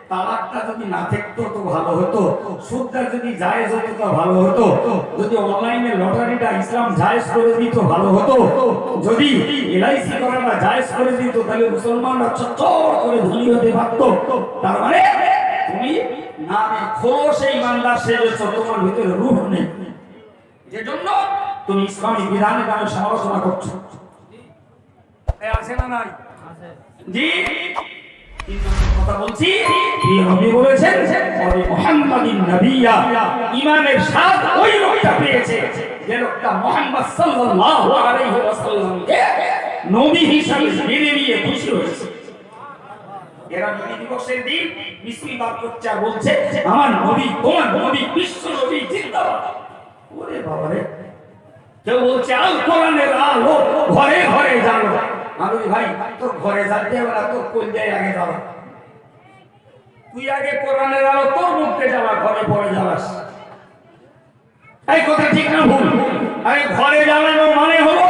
A: তালাকটা যদি না থাকতো তো ভালো হতো, সুদটা যদি জায়েজ হতো তো ভালো হতো, যদি অনলাইনে লটারিটা ইসলাম জায়েজ করে দিত ভালো হতো, যদি এলআইসি করাটা জায়েজ করে দিত তাহলে মুসলমানরা চচ্চর করে ধনী হতে পারতো। তার মানে তুমি নামে খোলসে ইমানদার সেজেছো, তোমার ভিতরে রূহ নেই, যেজন্য তুমি ইসলামী বিধানের নামে সমালোচনা করছো। আছে না নাই? জি কথা বলছি, নবী বলেছেন মুহাম্মাদিন নবিয়্যা, ঈমানের স্বাদ ওই লোকটা পেয়েছে যে লোকটা মুহাম্মদ সাল্লাল্লাহু আলাইহি ওয়াসাল্লামকে নবী হিসেবে মেনে নিয়ে খুশি হয়েছে। এরা নবী দিবসের দিন মিছিল বার করছে আর বলছে আমার নবী, তোমার নবী, বিশ্ব নবী জিন্দাবাদ। ওরে বাবা রে, কেউ বলছে আল কোরআনের আলো ঘরে ঘরে জানো। আমি ভাই তোর ঘরে যাতে হবে না, তোর কোন জায়গায় আগে যাওয়া, তুই আগে কোরআনের আলো তোর মুখে যাওয়া, ঘরে পড়ে যাওয়াস। এই কথা ঠিক না ভুল? আরে ঘরে যাওয়ানোর মানে হলো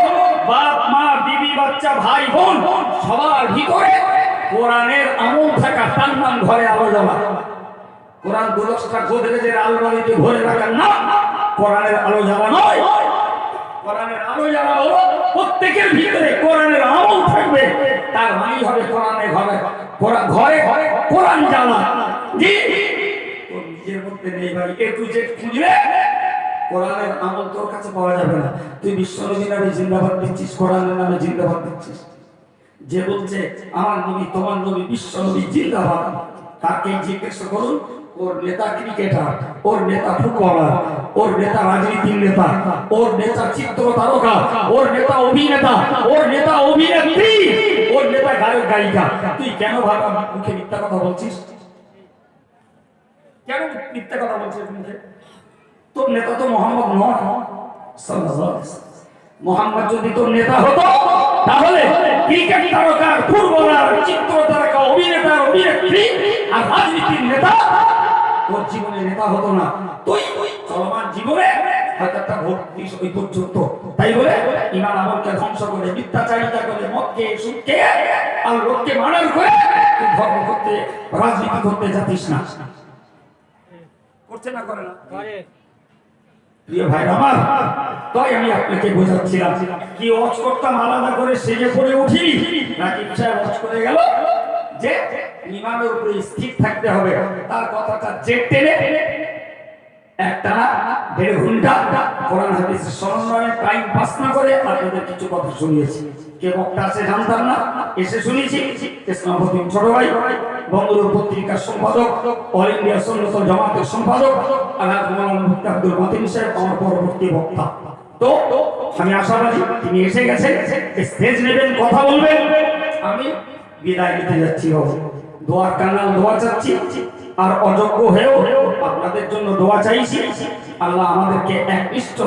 A: বাপ মা বিবি বাচ্চা বাচ্চা ভাই বোন সবার ভিতরে কোরআনের আমল থাকা, তার নাম ঘরে আলো জ্বলা। কোরআন 10টা গোদরেজের আলমারিতে ভরে রাখার না, কোরআনের আলো জ্বালা নয়। কোরআনের আলো জ্বালা হলো প্রত্যেকের ভিতরে কোরআনের আমল থাকবে, তার মানে হবে কোরআনের ঘরে ঘরে ঘরে কোরআন জ্বালা। জি, তোর নিজের মধ্যে নেই ভাই, একটু যে খুঁজলে কোরআনের আমল তোর কাছে পাওয়া যাবে না। তুই বিশ্বনবীর নামে জিন্দাবাদ দিচ্ছিস, কোরআনের নামে জিন্দাবাদ দিচ্ছিস। যে বলছে আমার নবী তোমার নবী বিশ্বনবী জিন্দাবাদ, তাকে জিজ্ঞেস করুন ওর নেতা ক্রিকেটার, ওর নেতা ফুটবলার, ওর নেতা রাজনীতির নেতা, ওর নেতা চিত্র তারকা, ওর নেতা অভিনেতা, ওর নেতা অভিনেত্রী, ওর নেতা গায়ক গায়িকা, তুই কেন ভাব মুখে মিথ্যা কথা বলছিস? কেন মিথ্যা কথা বলছিস মুখে? তোর নেতা তো মোহাম্মদ নয় সাল্লাল্লাহু আলাইহি ওয়াসাল্লাম। মোহাম্মদ যদি তোর নেতা হতো তাহলে ক্রিকেট তারকা, ফুটবলার, চিত্র তারকা, অভিনেতা, অভিনেত্রী আর রাজনীতির নেতা তোর জীবনে নেতা হতো না। তুই চলমান জীবনে হয়তো একটা ভোট দিস ওই পর্যন্ত। তাই বলে ইমান আমলকে ধ্বংস করে, মিথ্যাচারিতা করে, মদ খেয়ে সুদ খেয়ে আর লোককে মার্ডার করে তুই ধর্ম করতে, রাজনীতি করতে যাতিস না। করছে না, করে না? প্রিয় ভাই আমার, তাই আমি আপনাকে বোঝাচ্ছিলাম কি ওয়াজ করতাম আলাদা করে সেজে পড়ে উঠি নাকি সাহেব ওয়াজ করে গেল যে ইমানের উপরে স্থির থাকতে হবে। তার কথাটা যে টেনে একটা 1.5 ঘন্টা কোরআন হাদিসের সমন্বয়ে টাইম পাস না করে আপনাদের কিছু কথা শুনিয়েছি। কে বক্তা আছে জানতাম না, এসে শুনিয়েছি। ইসলামপতি ছোট ভাই, বঙ্গবন্ধু পত্রিকার সম্পাদক, অল ইন্ডিয়া সুন্নাত ওয়াল জামাতের সম্পাদক আলহাজ মাওলানা মুফতি আব্দুল মতিন সাহেব আমার পরবর্তী বক্তা। তো আমি আশাবাদী তিনি এসে গেছেন, স্টেজ নেবেন, কথা বলবেন। আমি বিদায় নিতে যাচ্ছি। দোয়ার কানাল দোয়া চাচ্ছি, আর অযোগ্য হয়েও আপনাদের জন্য দোয়া চাইছি। আল্লাহ আমাদেরকে একনিষ্ঠ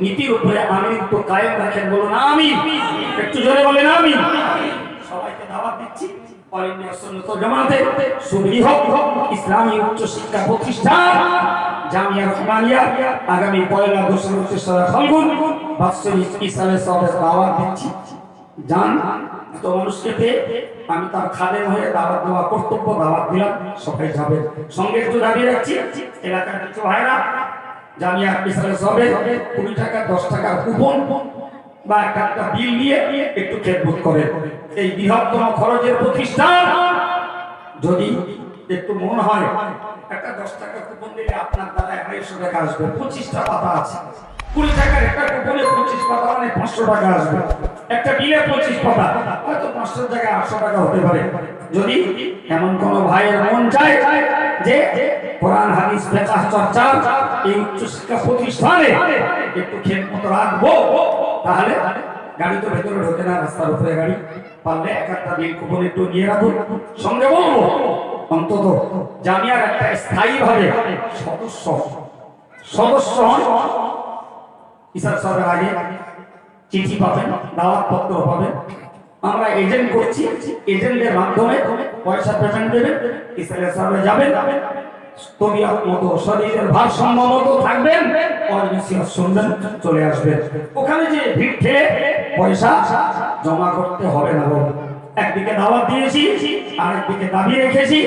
A: নীতির উপরে আমিত্ব কায়েম রাখেন, বলুন আমিন। একটু জোরে বলেন আমিন। সবাইকে দাওয়াত দিচ্ছি অল ইন্ডিয়া সুন্নাত ওয়াল জামাতের সুবৃহৎ ইসলামী উচ্চ শিক্ষা প্রতিষ্ঠান জামিয়া রহমানিয়া আগামী 1লা 2রা 3রা ফাল্গুন বাৎসরিক ইসলামের সবের দাওয়াত দিচ্ছি। জান তো মানুষকে পেয়ে আমি তার খাদেম হয়ে দাওয়াত দেওয়া কর্তব্য, দাওয়াত দিলাম, সবাই যাবে। সঙ্গে একটু দাবি রাখছি এলাকার কিছু ভাইরা জামিয়া ইসলামের সবে 20 টাকা 10 টাকার কুপন বা একটা বিল নিয়ে একটু খেদমত করে। এই বৃহত্তম খরচের প্রতিষ্ঠান যদি একটু মন হয় একটা 10 টাকা কুপন দিলে আপনার দ্বারা 250 টাকা আসবে। 25টা পাতা আছে, 20 টাকার একটা কুপনে 25 পাতা মানে 500 টাকা আসবে। একটা বিলে 25 পাতা, হয়তো 500 জায়গায় 800 টাকা হতে পারে। যদি এমন কোন ভাইয়ের মন চায় যে কোরআন হাদিস ফিকহ চর্চা এই উচ্চ শিক্ষা প্রতিষ্ঠানে একটু খেদমত রাখবো, তাহলে গাড়ি তো ভেতরে ঢোকে না, রাস্তার উপরে গাড়ি, পারলে একটা বিল কুপন একটু নিয়ে রাখুন। সঙ্গে বলবো অন্তত জামিয়ার একটা স্থায়ী ভাবে সদস্য হন। ইসার সাহেবের আগে চিঠি পাবেন, দাওয়াত পত্র পাবেন। আমরা এজেন্ট করছি, এজেন্টের মাধ্যমে পয়সা পেমেন্ট দেবেন, ইসরায়েল সাহেবে যাবেন, তবিয়ত মতো শরীরের ভারসাম্য মতো থাকবেন, অনসিয়াত শুনবেন, চলে আসবেন। ওখানে যে ভিড় ঠেলে পয়সা জমা করতে হবে না। একদিকে দাওয়াত দিয়েছি, আরেকদিকে দাবি রেখেছি।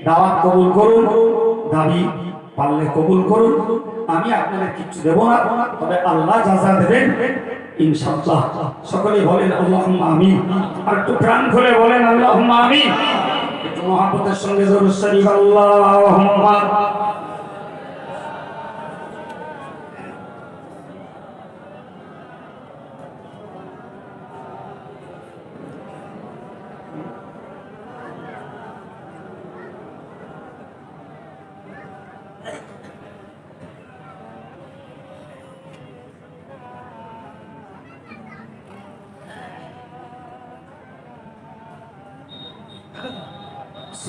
A: দাওয়াত কবুল করুন, দাবি পারলে কবুল করুন। আমি আপনাদের কিছু দেব না, তবে আল্লাহ যাজা দেবেন ইনশাআল্লাহ। সকলে বলেন আল্লাহুম্মা আমিন। আর একটু প্রাণ খুলে বলেন আল্লাহুম্মা আমিন। একটু মহব্বতের সঙ্গে দরুদ শরীফ আল্লাহুম্মা।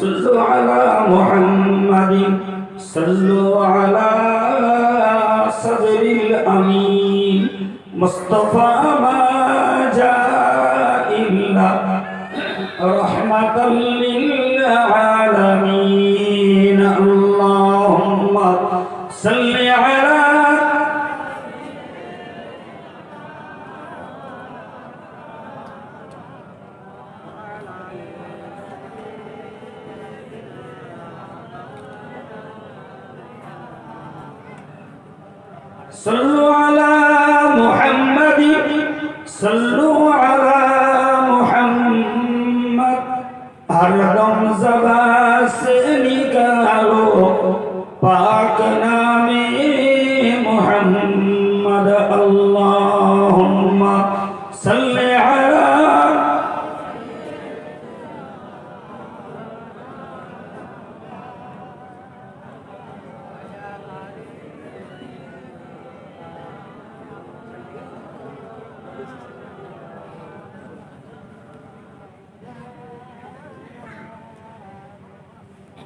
A: صلوا على محمد صلوا على صدر الأمين مصطفى ما جاء إلا رحمة للعالمين اللهم صل على सल्लु अला मुहम्मद सल्लु अला मुहम्मद हरदम ज़बान से निकालो पाक नामे मुहम्मद अल्लाहुम्मा सल्लि अला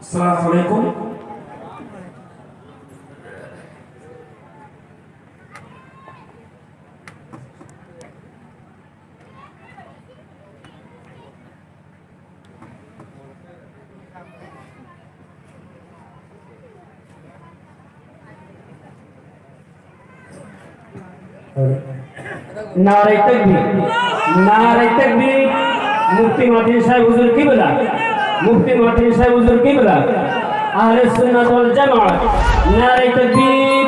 A: अस्सलामु अलैकुम।
B: नारे तकबीर, नारे तकबीर। मुफ्ती मादनी साहब हुजूर किबला, मुफ्ती मादनी साहब हुजूर किबला, अहले सुन्नत वल जमाअत। नारे तकबीर,